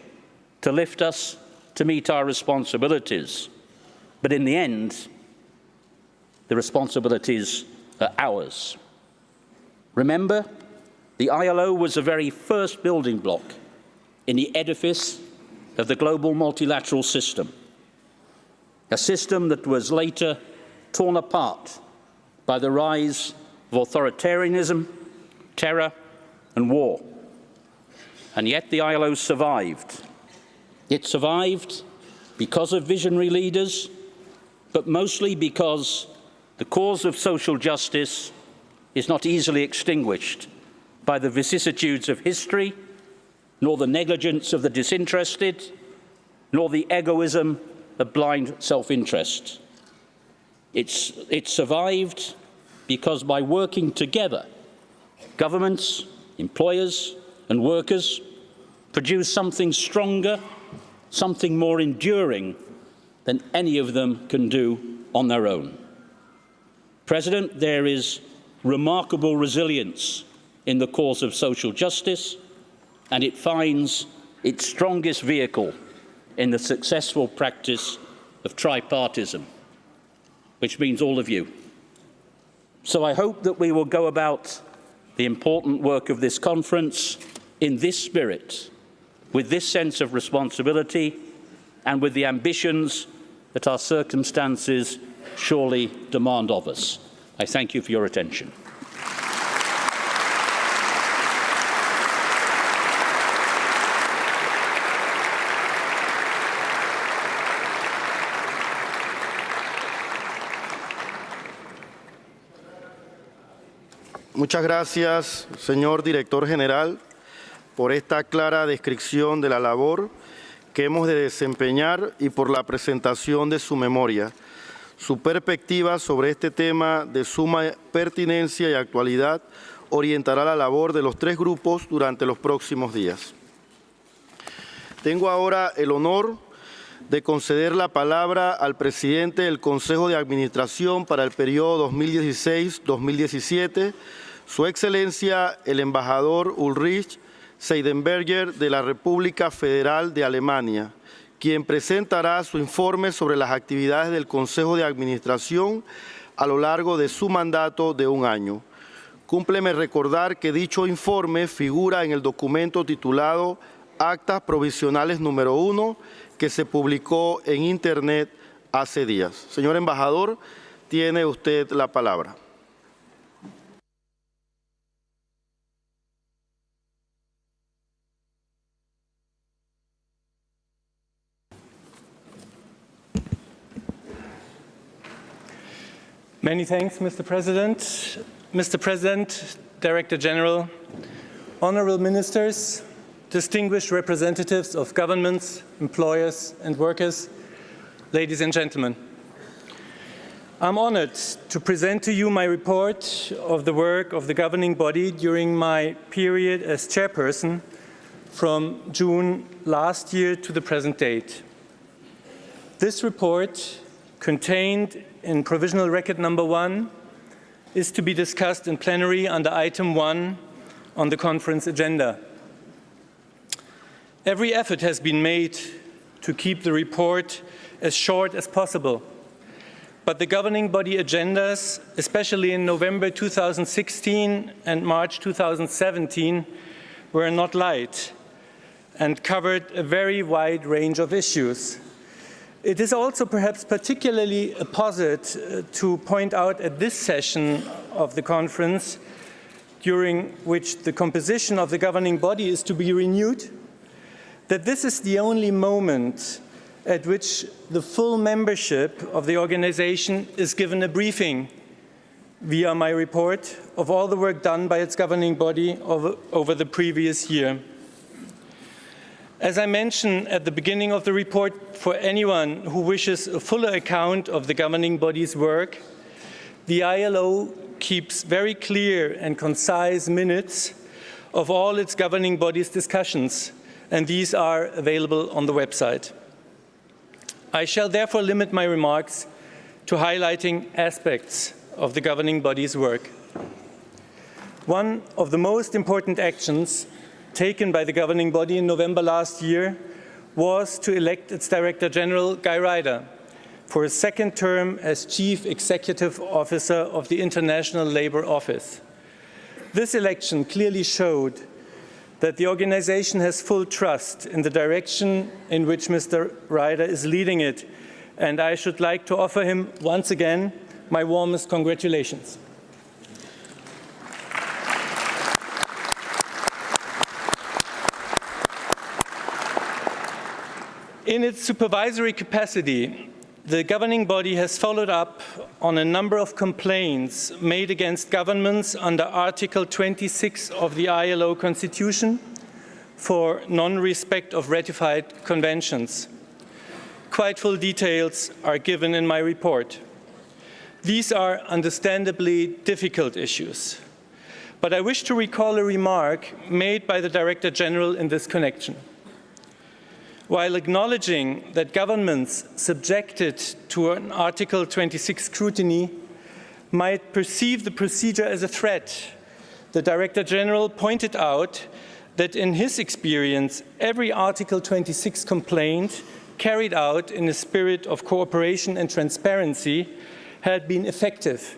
Speaker 7: to lift us to meet our responsibilities. But in the end, the responsibilities are ours. Remember, the ILO was the very first building block in the edifice of the global multilateral system, a system that was later torn apart by the rise of authoritarianism, terror, and war. And yet the ILO survived. It survived because of visionary leaders, but mostly because the cause of social justice is not easily extinguished by the vicissitudes of history, nor the negligence of the disinterested, nor the egoism of blind self-interest. It survived because by working together, governments, employers, and workers produce something stronger, something more enduring than any of them can do on their own. President, there is remarkable resilience in the cause of social justice, and it finds its strongest vehicle in the successful practice of tripartism, which means all of you. So I hope that we will go about the important work of this conference in this spirit, with this sense of responsibility, and with the ambitions that our circumstances surely demand of us. I thank you for your attention.
Speaker 5: Muchas gracias, señor Director General, por esta clara descripción de la labor que hemos de desempeñar y por la presentación de su memoria. Su perspectiva sobre este tema de suma pertinencia y actualidad orientará la labor de los tres grupos durante los próximos días. Tengo ahora el honor de conceder la palabra al presidente del Consejo de Administración para el periodo 2016-2017, Su Excelencia el embajador Ulrich Seidenberger de la República Federal de Alemania, quien presentará su informe sobre las actividades del Consejo de Administración a lo largo de su mandato de un año. Cúmpleme recordar que dicho informe figura en el documento titulado Actas Provisionales número 1, que se publicó en Internet hace días. Señor embajador, tiene usted la palabra.
Speaker 1: Many thanks, Mr. President. Mr. President, Director General, honorable ministers, distinguished representatives of governments, employers, and workers, ladies and gentlemen. I'm honored to present to you my report of the work of the governing body during my period as chairperson from June last year to the present date. This report, contained in Provisional Record Number 1, is to be discussed in plenary under Item 1 on the conference agenda. Every effort has been made to keep the report as short as possible, but the governing body agendas, especially in November 2016 and March 2017, were not light and covered a very wide range of issues. It is also perhaps particularly a posit to point out at this session of the conference, during which the composition of the governing body is to be renewed, that this is the only moment at which the full membership of the organization is given a briefing via my report of all the work done by its governing body over the previous year. As I mentioned at the beginning of the report, for anyone who wishes a fuller account of the governing body's work, the ILO keeps very clear and concise minutes of all its governing body's discussions, and these are available on the website. I shall therefore limit my remarks to highlighting aspects of the governing body's work. One of the most important actions taken by the governing body in November last year was to elect its Director General, Guy Ryder, for a second term as Chief Executive Officer of the International Labour Office. This election clearly showed that the organization has full trust in the direction in which Mr. Ryder is leading it, and I should like to offer him once again my warmest congratulations. In its supervisory capacity, the governing body has followed up on a number of complaints made against governments under Article 26 of the ILO Constitution for non-respect of ratified conventions. Quite full details are given in my report. These are understandably difficult issues, but I wish to recall a remark made by the Director General in this connection. While acknowledging that governments subjected to an Article 26 scrutiny might perceive the procedure as a threat, the Director General pointed out that in his experience, every Article 26 complaint carried out in a spirit of cooperation and transparency had been effective,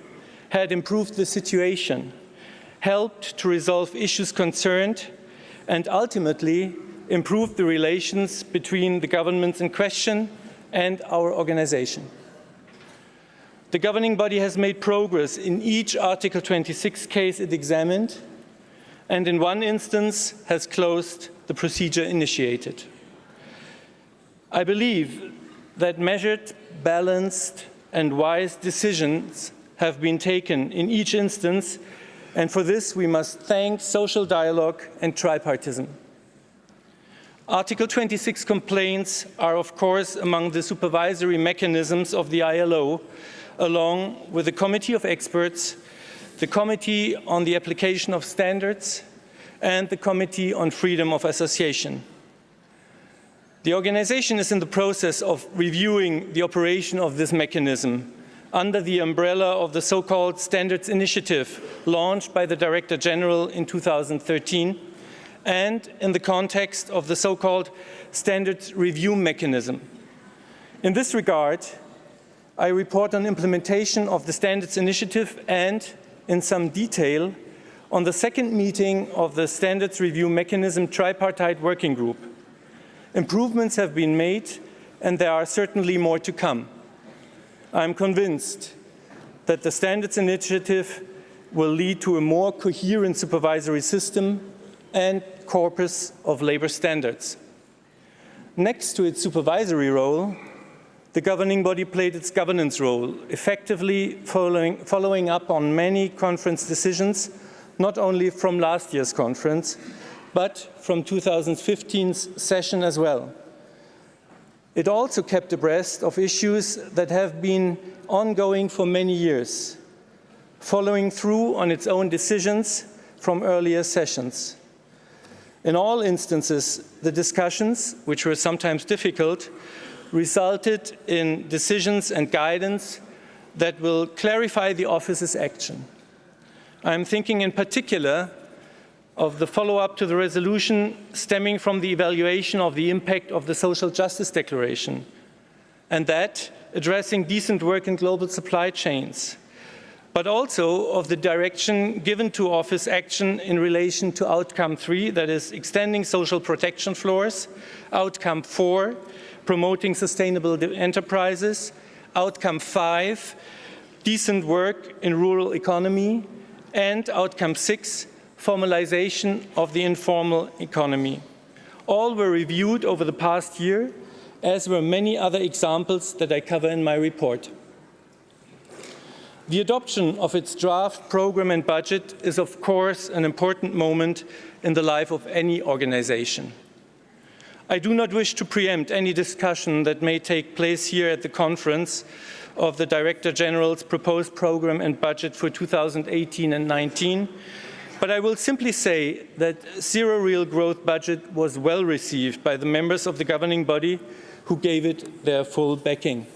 Speaker 1: had improved the situation, helped to resolve issues concerned, and ultimately improved the relations between the governments in question and our organization. The governing body has made progress in each Article 26 case it examined, and in one instance has closed the procedure initiated. I believe that measured, balanced, and wise decisions have been taken in each instance, and for this we must thank social dialogue and tripartism. Article 26 complaints are, of course, among the supervisory mechanisms of the ILO, along with the Committee of Experts, the Committee on the Application of Standards, and the Committee on Freedom of Association. The organization is in the process of reviewing the operation of this mechanism under the umbrella of the so-called Standards Initiative launched by the Director General in 2013 and in the context of the so-called Standards Review Mechanism. In this regard, I report on implementation of the Standards Initiative and, in some detail, on the second meeting of the Standards Review Mechanism Tripartite Working Group. Improvements have been made, and there are certainly more to come. I am convinced that the Standards Initiative will lead to a more coherent supervisory system and corpus of labor standards. Next to its supervisory role, the governing body played its governance role, effectively following up on many conference decisions, not only from last year's conference, but from 2015's session as well. It also kept abreast of issues that have been ongoing for many years, following through on its own decisions from earlier sessions. In all instances, the discussions, which were sometimes difficult, resulted in decisions and guidance that will clarify the office's action. I'm thinking in particular of the follow-up to the resolution stemming from the evaluation of the impact of the Social Justice Declaration, and that addressing decent work in global supply chains, but also of the direction given to office action in relation to outcome 3, that is extending social protection floors, outcome 4, promoting sustainable enterprises, outcome 5, decent work in rural economy, and outcome 6, formalization of the informal economy. All were reviewed over the past year, as were many other examples that I cover in my report. The adoption of its draft program and budget is, of course, an important moment in the life of any organization. I do not wish to preempt any discussion that may take place here at the conference of the Director General's proposed program and budget for 2018 and 19, but I will simply say that Zero Real Growth budget was well received by the members of the governing body who gave it their full backing.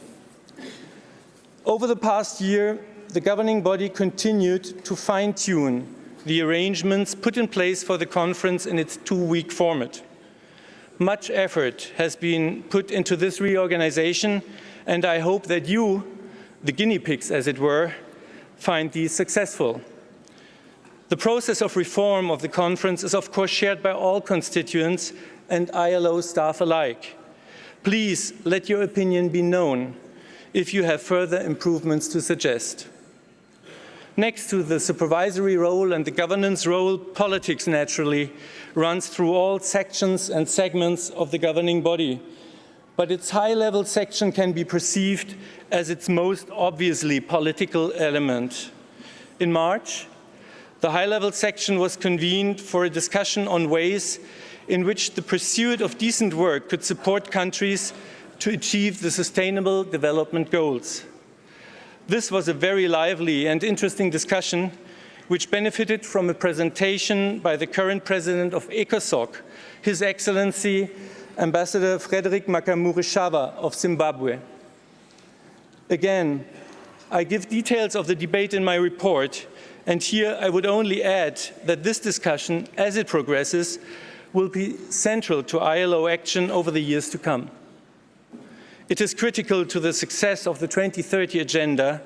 Speaker 1: Over the past year, the governing body continued to fine-tune the arrangements put in place for the conference in its two-week format. Much effort has been put into this reorganization, and I hope that you, the guinea pigs as it were, find these successful. The process of reform of the conference is of course shared by all constituents and ILO staff alike. Please let your opinion be known if you have further improvements to suggest. Next to the supervisory role and the governance role, politics naturally runs through all sections and segments of the governing body, but its high-level section can be perceived as its most obviously political element. In March, the high-level section was convened for a discussion on ways in which the pursuit of decent work could support countries to achieve the Sustainable Development Goals. This was a very lively and interesting discussion, which benefited from a presentation by the current president of ECOSOC, His Excellency Ambassador Frederick Makamuri-Shava of Zimbabwe. Again, I give details of the debate in my report, and here I would only add that this discussion, as it progresses, will be central to ILO action over the years to come. It is critical to the success of the 2030 agenda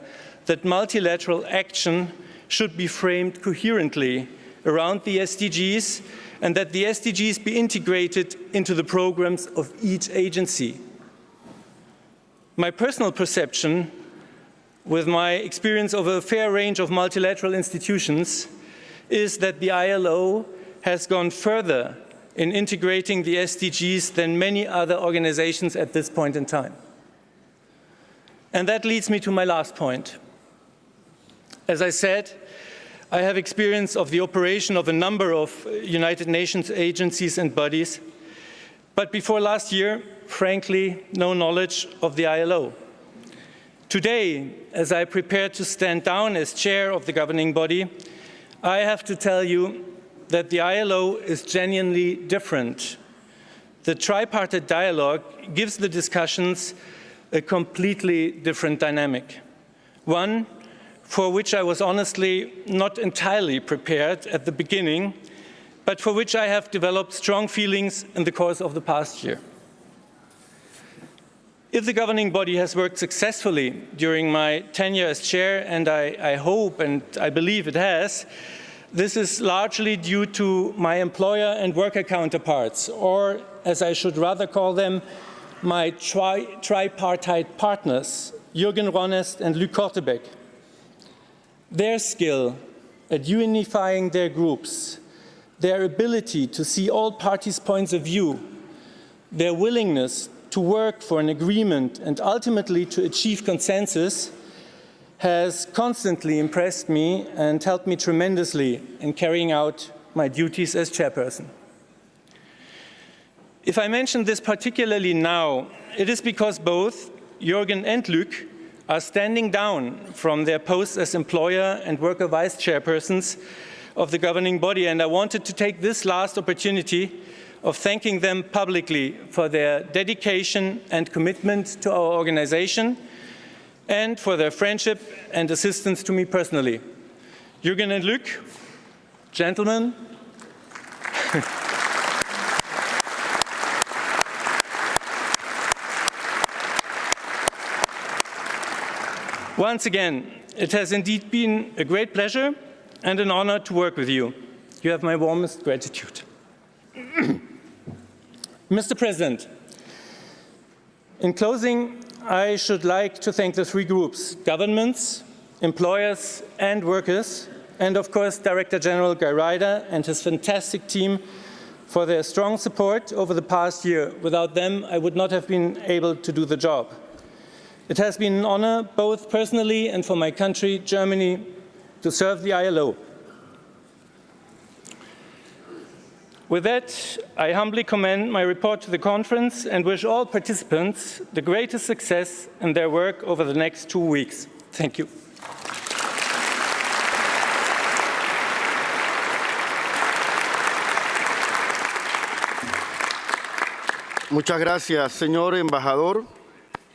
Speaker 1: that multilateral action should be framed coherently around the SDGs and that the SDGs be integrated into the programs of each agency. My personal perception, with my experience of a fair range of multilateral institutions, is that the ILO has gone further in integrating the SDGs than many other organizations at this point in time. And that leads me to my last point. As I said, I have experience of the operation of a number of United Nations agencies and bodies, but before last year, frankly, no knowledge of the ILO. Today, as I prepare to stand down as chair of the governing body, I have to tell you that the ILO is genuinely different. The tripartite dialogue gives the discussions a completely different dynamic, one for which I was honestly not entirely prepared at the beginning, but for which I have developed strong feelings in the course of the past year. If the governing body has worked successfully during my tenure as chair, and I hope and I believe it has, this is largely due to my employer and worker counterparts, or as I should rather call them, my tripartite partners, Jürgen Ronest and Luc Kortebeck. Their skill at unifying their groups, their ability to see all parties' points of view, their willingness to work for an agreement and ultimately to achieve consensus has constantly impressed me and helped me tremendously in carrying out my duties as chairperson. If I mention this particularly now, it is because both Jürgen and Luc are standing down from their posts as employer and worker vice chairpersons of the governing body, and I wanted to take this last opportunity of thanking them publicly for their dedication and commitment to our organization and for their friendship and assistance to me personally. Jürgen and Luc, gentlemen. Once again, it has indeed been a great pleasure and an honor to work with you. You have my warmest gratitude. Mr. President, in closing, I should like to thank the three groups, governments, employers and workers, and of course Director General Guy Ryder and his fantastic team for their strong support over the past year. Without them, I would not have been able to do the job. It has been an honor, both personally and for my country, Germany, to serve the ILO. With that, I humbly commend my report to the conference and wish all participants the greatest success in their work over the next 2 weeks. Thank you.
Speaker 5: Muchas gracias, señor embajador,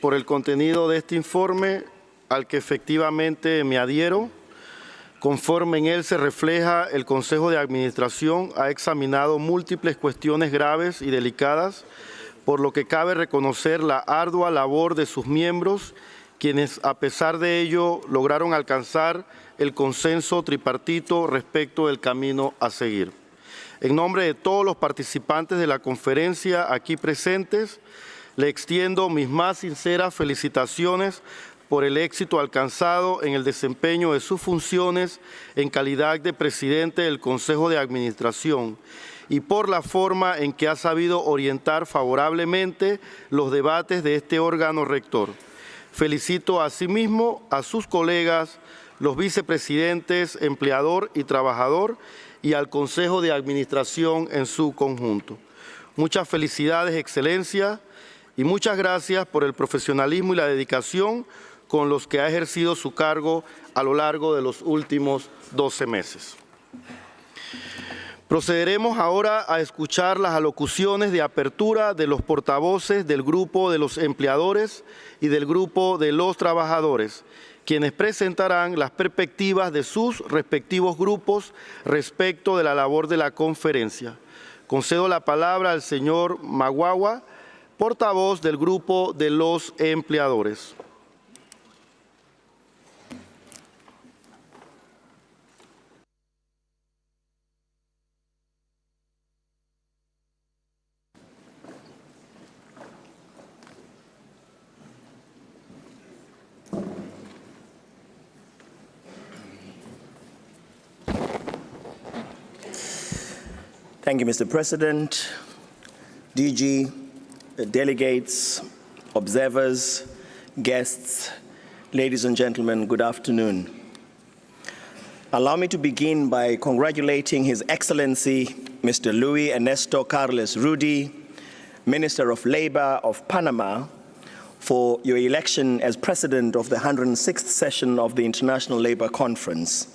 Speaker 5: por el contenido de este informe al que efectivamente me adhiero. Conforme en él se refleja, el Consejo de Administración ha examinado múltiples cuestiones graves y delicadas, por lo que cabe reconocer la ardua labor de sus miembros, quienes a pesar de ello lograron alcanzar el consenso tripartito respecto del camino a seguir. En nombre de todos los participantes de la conferencia aquí presentes, le extiendo mis más sinceras felicitaciones por el éxito alcanzado en el desempeño de sus funciones en calidad de presidente del Consejo de Administración y por la forma en que ha sabido orientar favorablemente los debates de este órgano rector. Felicito asimismo a sus colegas, los vicepresidentes, empleador y trabajador, y al Consejo de Administración en su conjunto. Muchas felicidades, Excelencia, y muchas gracias por el profesionalismo y la dedicación con los que ha ejercido su cargo a lo largo de los últimos 12 meses. Procederemos ahora a escuchar las alocuciones de apertura de los portavoces del Grupo de los Empleadores y del Grupo de los Trabajadores, quienes presentarán las perspectivas de sus respectivos grupos respecto de la labor de la conferencia. Concedo la palabra al señor Maguagua, portavoz del Grupo de los Empleadores.
Speaker 8: Thank you, Mr. President, DG, delegates, observers, guests, ladies and gentlemen, good afternoon. Allow me to begin by congratulating His Excellency, Mr. Luis Ernesto Carles Rudy, Minister of Labor of Panama, for your election as President of the 106th session of the International Labour Conference.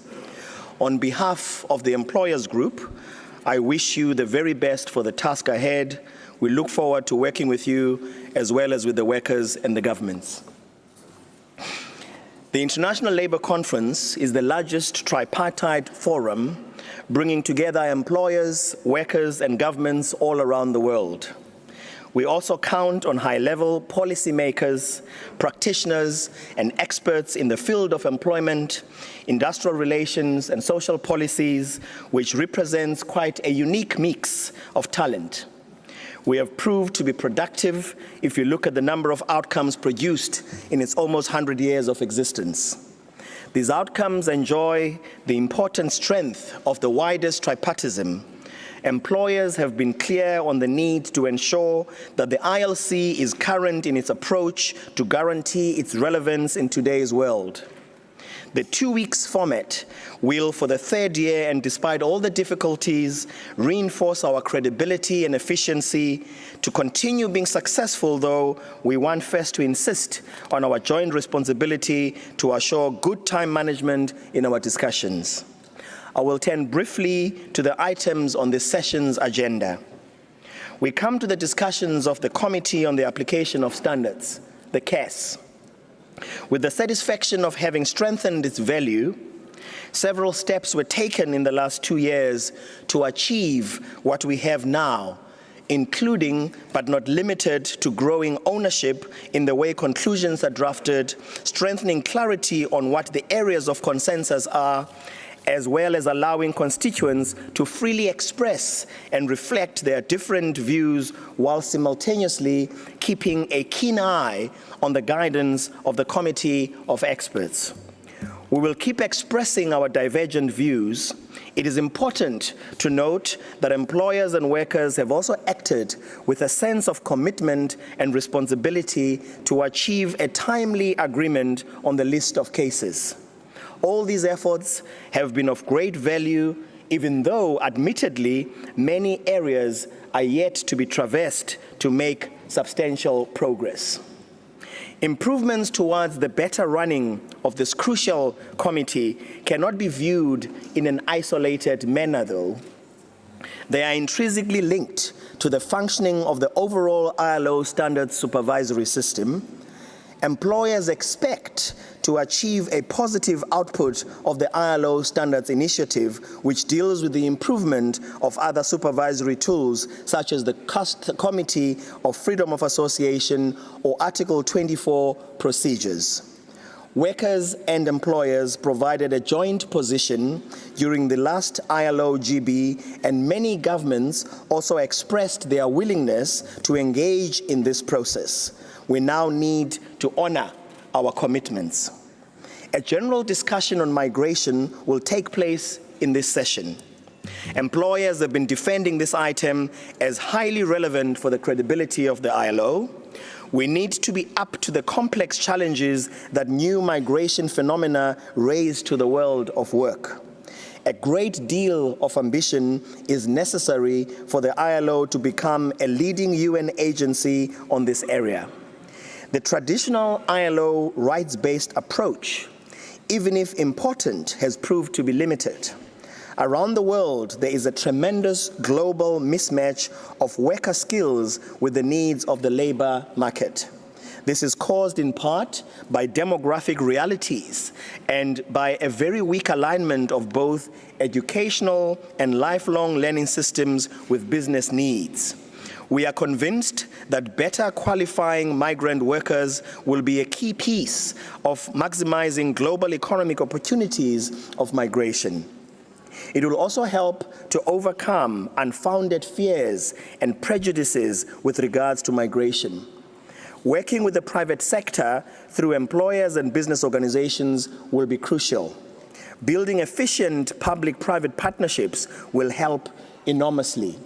Speaker 8: On behalf of the Employers Group, I wish you the very best for the task ahead. We look forward to working with you as well as with the workers and the governments. The International Labour Conference is the largest tripartite forum bringing together employers, workers, and governments all around the world. We also count on high-level policymakers, practitioners, and experts in the field of employment, industrial relations, and social policies, which represents quite a unique mix of talent. We have proved to be productive if you look at the number of outcomes produced in its almost 100 years of existence. These outcomes enjoy the important strength of the widest tripartism. Employers have been clear on the need to ensure that the ILC is current in its approach to guarantee its relevance in today's world. The 2 weeks format will, for the third year and despite all the difficulties, reinforce our credibility and efficiency. To continue being successful, though, we want first to insist on our joint responsibility to assure good time management in our discussions. I will turn briefly to the items on this session's agenda. We come to the discussions of the Committee on the Application of Standards, the CAS. With the satisfaction of having strengthened its value, several steps were taken in the last 2 years to achieve what we have now, including but not limited to growing ownership in the way conclusions are drafted, strengthening clarity on what the areas of consensus are, as well as allowing constituents to freely express and reflect their different views while simultaneously keeping a keen eye on the guidance of the Committee of Experts. We will keep expressing our divergent views. It is important to note that employers and workers have also acted with a sense of commitment and responsibility to achieve a timely agreement on the list of cases. All these efforts have been of great value, even though, admittedly, many areas are yet to be traversed to make substantial progress. Improvements towards the better running of this crucial committee cannot be viewed in an isolated manner, though. They are intrinsically linked to the functioning of the overall ILO standards supervisory system. Employers expect to achieve a positive output of the ILO Standards Initiative, which deals with the improvement of other supervisory tools, such as the Committee of Freedom of Association or Article 24 procedures. Workers and employers provided a joint position during the last ILO GB, and many governments also expressed their willingness to engage in this process. We now need to honor our commitments. A general discussion on migration will take place in this session. Employers have been defending this item as highly relevant for the credibility of the ILO. We need to be up to the complex challenges that new migration phenomena raise to the world of work. A great deal of ambition is necessary for the ILO to become a leading UN agency on this area. The traditional ILO rights-based approach, even if important, has proved to be limited. Around the world, there is a tremendous global mismatch of worker skills with the needs of the labor market. This is caused in part by demographic realities and by a very weak alignment of both educational and lifelong learning systems with business needs. We are convinced that better qualifying migrant workers will be a key piece of maximizing global economic opportunities of migration. It will also help to overcome unfounded fears and prejudices with regards to migration. Working with the private sector through employers and business organizations will be crucial. Building efficient public-private partnerships will help enormously.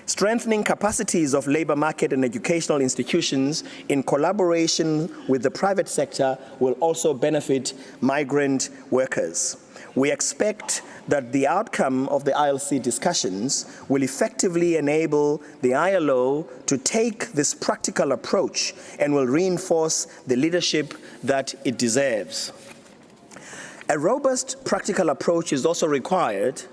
Speaker 8: Strengthening capacities of labor market and educational institutions in collaboration with the private sector will also benefit migrant workers. We expect that the outcome of the ILC discussions will effectively enable the ILO to take this practical approach and will reinforce the leadership that it deserves. A robust practical approach is also required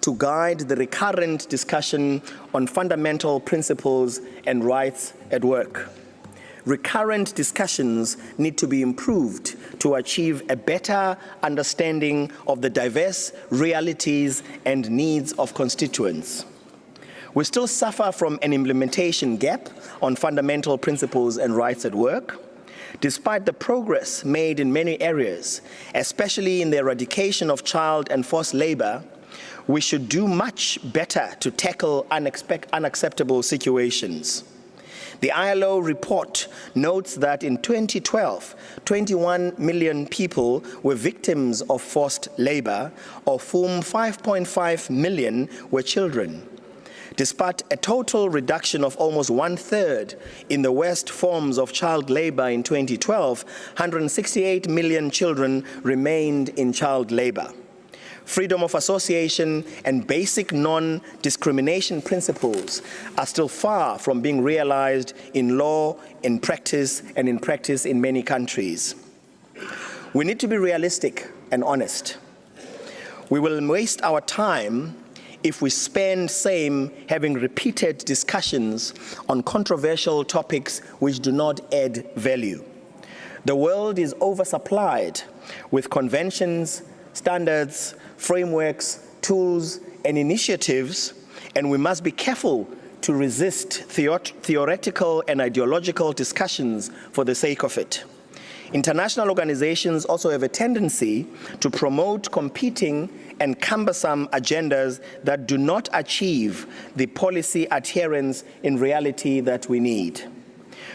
Speaker 8: to guide the recurrent discussion on fundamental principles and rights at work. Recurrent discussions need to be improved to achieve a better understanding of the diverse realities and needs of constituents. We still suffer from an implementation gap on fundamental principles and rights at work. Despite the progress made in many areas, especially in the eradication of child and forced labor, we should do much better to tackle unacceptable situations. The ILO report notes that in 2012, 21 million people were victims of forced labor, of whom 5.5 million were children. Despite a total reduction of almost 1/3 in the worst forms of child labor in 2012, 168 million children remained in child labor. Freedom of association and basic non-discrimination principles are still far from being realized in law, in practice in many countries. We need to be realistic and honest. We will waste our time if we spend same having repeated discussions on controversial topics which do not add value. The world is oversupplied with conventions, standards, frameworks, tools, and initiatives, and we must be careful to resist theoretical and ideological discussions for the sake of it. International organizations also have a tendency to promote competing and cumbersome agendas that do not achieve the policy adherence in reality that we need.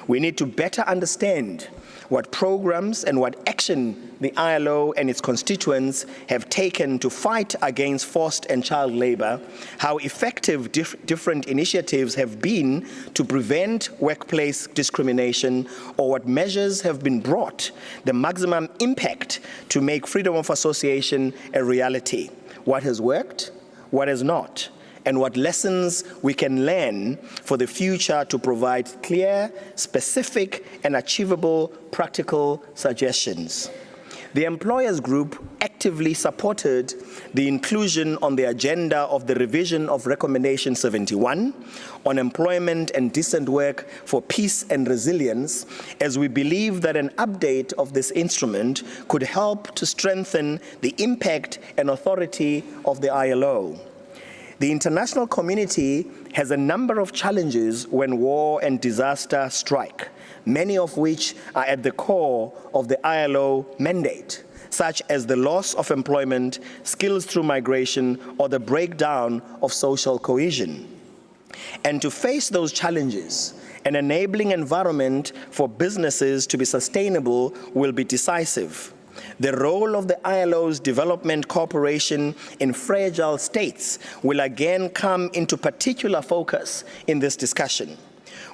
Speaker 8: We need to better understand what programs and what action the ILO and its constituents have taken to fight against forced and child labor, how effective different initiatives have been to prevent workplace discrimination, or what measures have been brought the maximum impact to make freedom of association a reality, what has worked, what has not, and what lessons we can learn for the future to provide clear, specific, and achievable practical suggestions. The employers group actively supported the inclusion on the agenda of the revision of Recommendation 71 on employment and decent work for peace and resilience, as we believe that an update of this instrument could help to strengthen the impact and authority of the ILO. The international community has a number of challenges when war and disaster strike, many of which are at the core of the ILO mandate, such as the loss of employment, skills through migration, or the breakdown of social cohesion. And to face those challenges, an enabling environment for businesses to be sustainable will be decisive. The role of the ILO's development cooperation in fragile states will again come into particular focus in this discussion.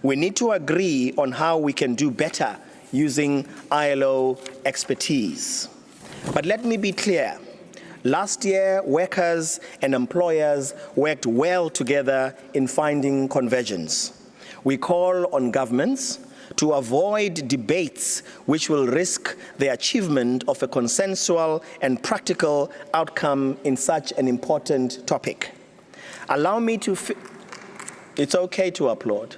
Speaker 8: We need to agree on how we can do better using ILO expertise. But let me be clear. Last year, workers and employers worked well together in finding convergence. We call on governments to avoid debates which will risk the achievement of a consensual and practical outcome in such an important topic. Allow me to... It's okay to applaud.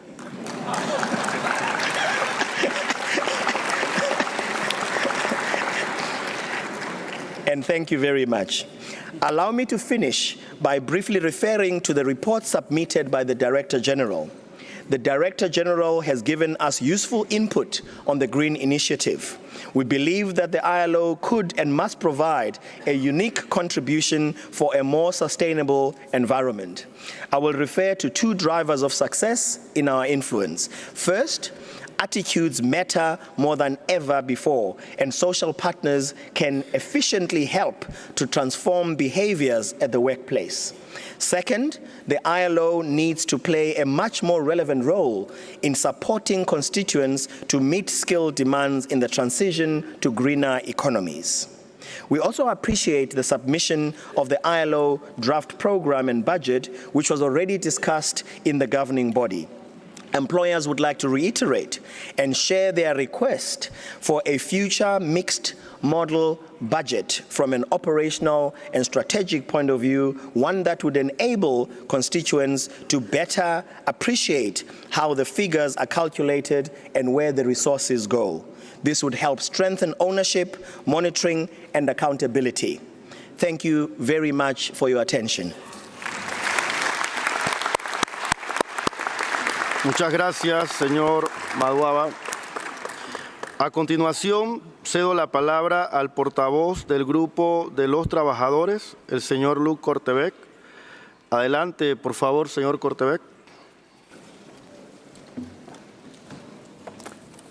Speaker 8: And thank you very much. Allow me to finish by briefly referring to the report submitted by the Director General. The Director General has given us useful input on the Green Initiative. We believe that the ILO could and must provide a unique contribution for a more sustainable environment. I will refer to two drivers of success in our influence. First, attitudes matter more than ever before, and social partners can efficiently help to transform behaviors at the workplace. Second, the ILO needs to play a much more relevant role in supporting constituents to meet skill demands in the transition to greener economies. We also appreciate the submission of the ILO draft program and budget, which was already discussed in the governing body. Employers would like to reiterate and share their request for a future mixed model budget from an operational and strategic point of view, one that would enable constituents to better appreciate how the figures are calculated and where the resources go. This would help strengthen ownership, monitoring, and accountability. Thank you very much for your attention.
Speaker 5: Muchas gracias, señor Maduaba. A continuación, cedo la palabra al portavoz del Grupo de los Trabajadores, el señor Luc Kortebek. Adelante, por favor, señor Kortebek.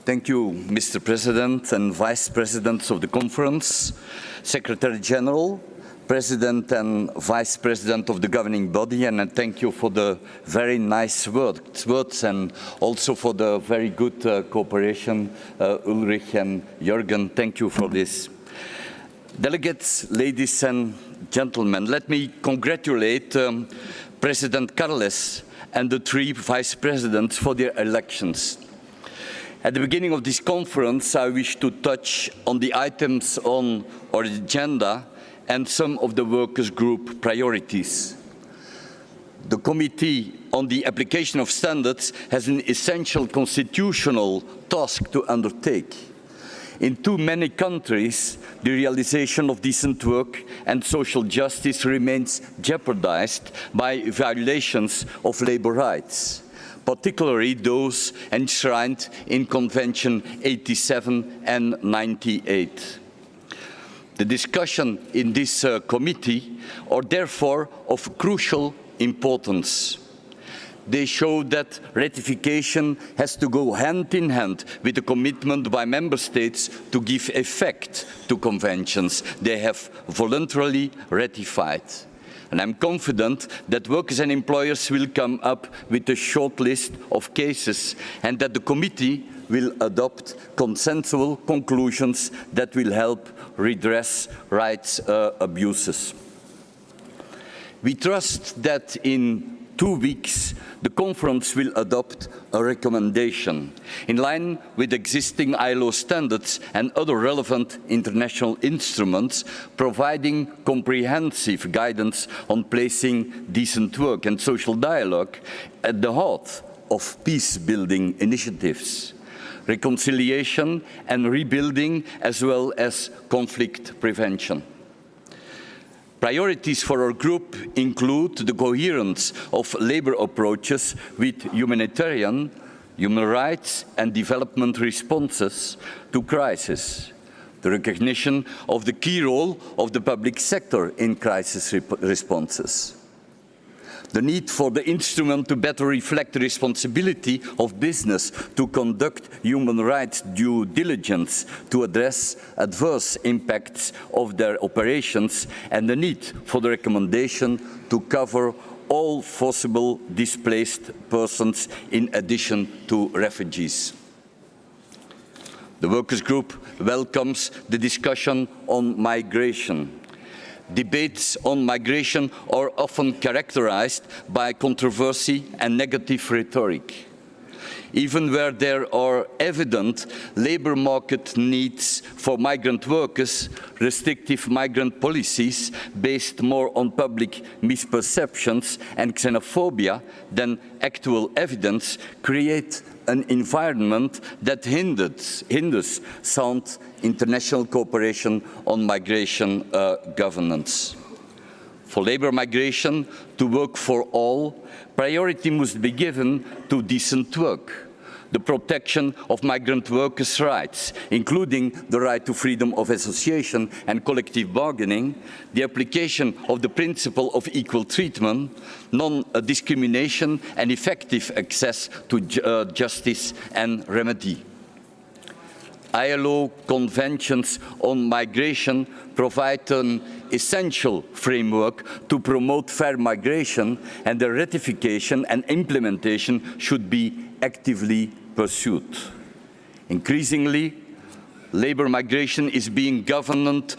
Speaker 4: Thank you, Mr. President and Vice Presidents of the Conference, Secretary General, President and Vice President of the governing body, and I thank you for the very nice words and also for the very good cooperation, Ulrich and Jürgen. Thank you for this. Delegates, ladies and gentlemen, let me congratulate President Carles and the three Vice Presidents for their elections. At the beginning of this conference, I wish to touch on the items on our agenda and some of the workers' group priorities. The Committee on the Application of Standards has an essential constitutional task to undertake. In too many countries, the realization of decent work and social justice remains jeopardized by violations of labor rights, particularly those enshrined in Convention 87 and 98. The discussion in this committee are therefore of crucial importance. they show that ratification has to go hand in hand with a commitment by member states to give effect to conventions they have voluntarily ratified. And I'm confident that workers and employers will come up with a short list of cases and that the committee will adopt consensual conclusions that will help redress rights abuses. We trust that in 2 weeks, the conference will adopt a recommendation in line with existing ILO standards and other relevant international instruments, providing comprehensive guidance on placing decent work and social dialogue at the heart of peace-building initiatives, reconciliation and rebuilding, as well as conflict prevention. Priorities for our group include the coherence of labor approaches with humanitarian, human rights and development responses to crisis, the recognition of the key role of the public sector in crisis responses, the need for the instrument to better reflect the responsibility of business to conduct human rights due diligence to address adverse impacts of their operations, and the need for the recommendation to cover all forcible displaced persons in addition to refugees. The Workers' Group welcomes the discussion on migration. Debates on migration are often characterized by controversy and negative rhetoric. Even where there are evident labor market needs for migrant workers, restrictive migrant policies based more on public misperceptions and xenophobia than actual evidence create an environment that hinders sound international cooperation on migration governance. For labor migration to work for all, priority must be given to decent work, the protection of migrant workers' rights, including the right to freedom of association and collective bargaining, the application of the principle of equal treatment, non-discrimination and effective access to justice and remedy. ILO conventions on migration provide an essential framework to promote fair migration, and their ratification and implementation should be actively pursued. Increasingly, labor migration is being governed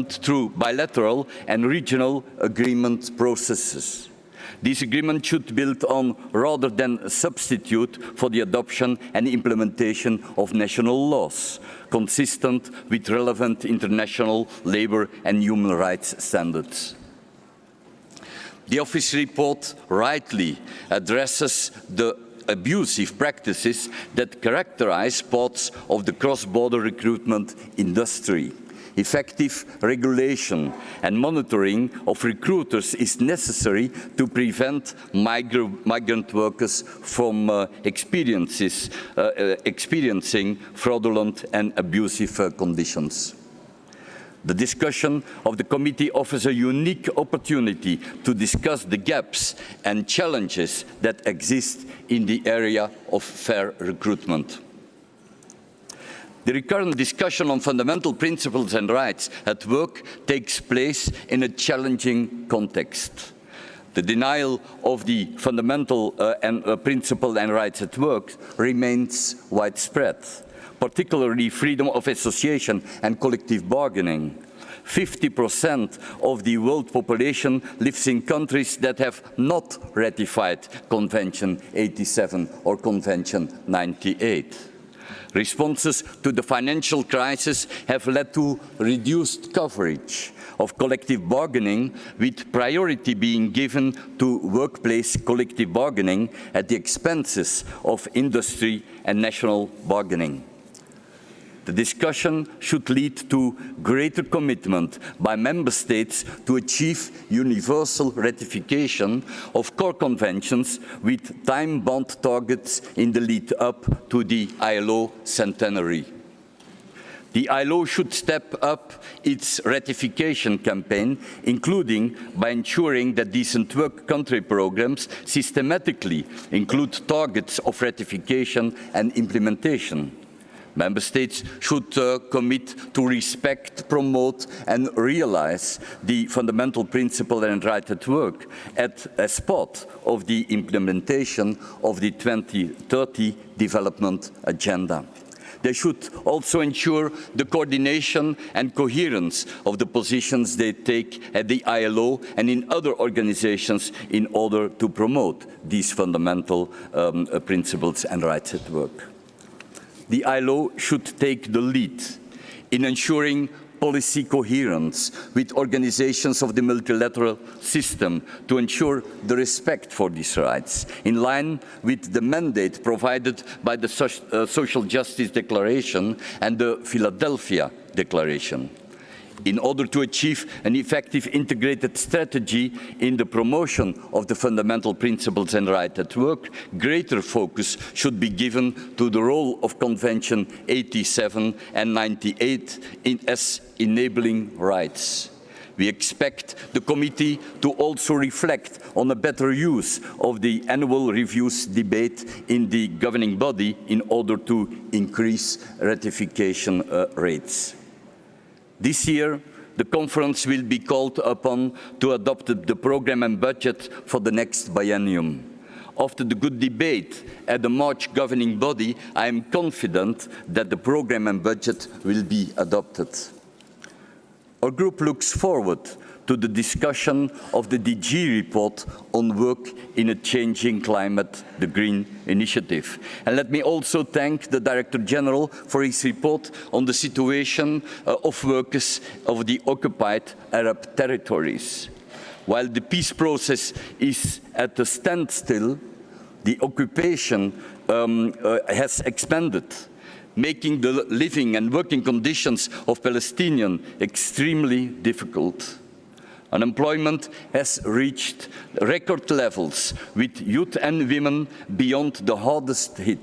Speaker 4: through bilateral and regional agreement processes. This agreement should build on rather than substitute for the adoption and implementation of national laws, consistent with relevant international labor and human rights standards. The Office report rightly addresses the abusive practices that characterize parts of the cross-border recruitment industry. Effective regulation and monitoring of recruiters is necessary to prevent migrant workers from experiencing fraudulent and abusive conditions. The discussion of the committee offers a unique opportunity to discuss the gaps and challenges that exist in the area of fair recruitment. The recurrent discussion on fundamental principles and rights at work takes place in a challenging context. The denial of the fundamental principle and rights at work remains widespread, particularly freedom of association and collective bargaining. 50% of the world population lives in countries that have not ratified Convention 87 or Convention 98. Responses to the financial crisis have led to reduced coverage of collective bargaining, with priority being given to workplace collective bargaining at the expenses of industry and national bargaining. The discussion should lead to greater commitment by member states to achieve universal ratification of core conventions with time-bound targets in the lead-up to the ILO centenary. The ILO should step up its ratification campaign, including by ensuring that decent work country programs systematically include targets of ratification and implementation. Member States should commit to respect, promote and realize the fundamental principle and right at work as part of the implementation of the 2030 Development Agenda. They should also ensure the coordination and coherence of the positions they take at the ILO and in other organizations in order to promote these fundamental principles and rights at work. The ILO should take the lead in ensuring policy coherence with organizations of the multilateral system to ensure the respect for these rights, in line with the mandate provided by the Social Justice Declaration and the Philadelphia Declaration. In order to achieve an effective integrated strategy in the promotion of the fundamental principles and rights at work, greater focus should be given to the role of Convention 87 and 98 as enabling rights. We expect the committee to also reflect on a better use of the annual reviews debate in the governing body in order to increase ratification rates. This year, the conference will be called upon to adopt the programme and budget for the next biennium. After the good debate at the March governing body, I am confident that the programme and budget will be adopted. Our group looks forward to the discussion of the DG report on work in a changing climate, the Green Initiative. And let me also thank the Director General for his report on the situation of workers of the occupied Arab territories. While the peace process is at a standstill, the occupation has expanded, making the living and working conditions of Palestinians extremely difficult. Unemployment has reached record levels, with youth and women beyond the hardest hit.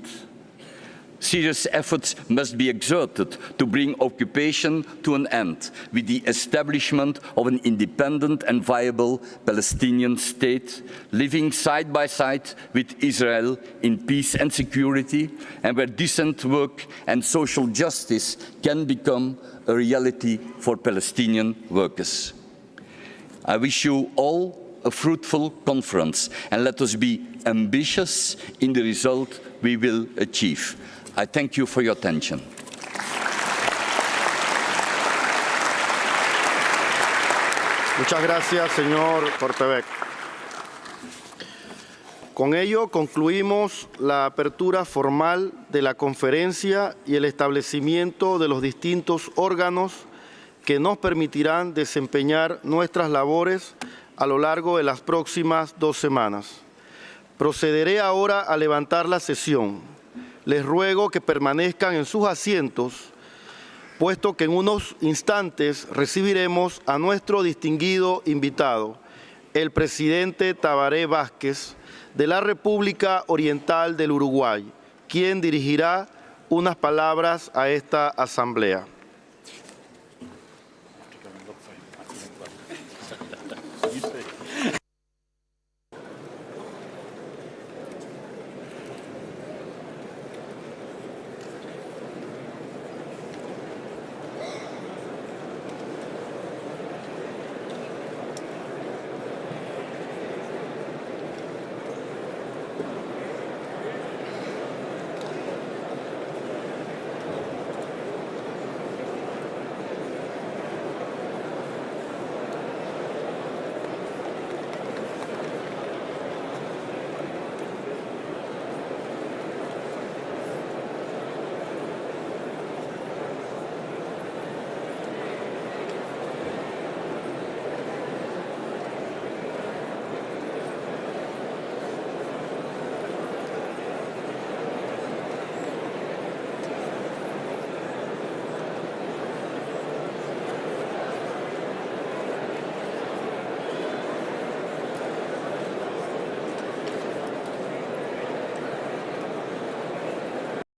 Speaker 4: Serious efforts must be exerted to bring occupation to an end, with the establishment of an independent and viable Palestinian state, living side by side with Israel in peace and security, and where decent work and social justice can become a reality for Palestinian workers. I wish you all a fruitful conference, and let us be ambitious in the result we will achieve. I thank you for your attention.
Speaker 5: Muchas gracias, señor Kortebek. Con ello concluimos la apertura formal de la conferencia y el establecimiento de los distintos órganos que nos permitirán desempeñar nuestras labores a lo largo de las próximas 2 semanas. Procederé ahora a levantar la sesión. Les ruego que permanezcan en sus asientos, puesto que en unos instantes recibiremos a nuestro distinguido invitado, el presidente Tabaré Vázquez, de la República Oriental del Uruguay, quien dirigirá unas palabras a esta asamblea.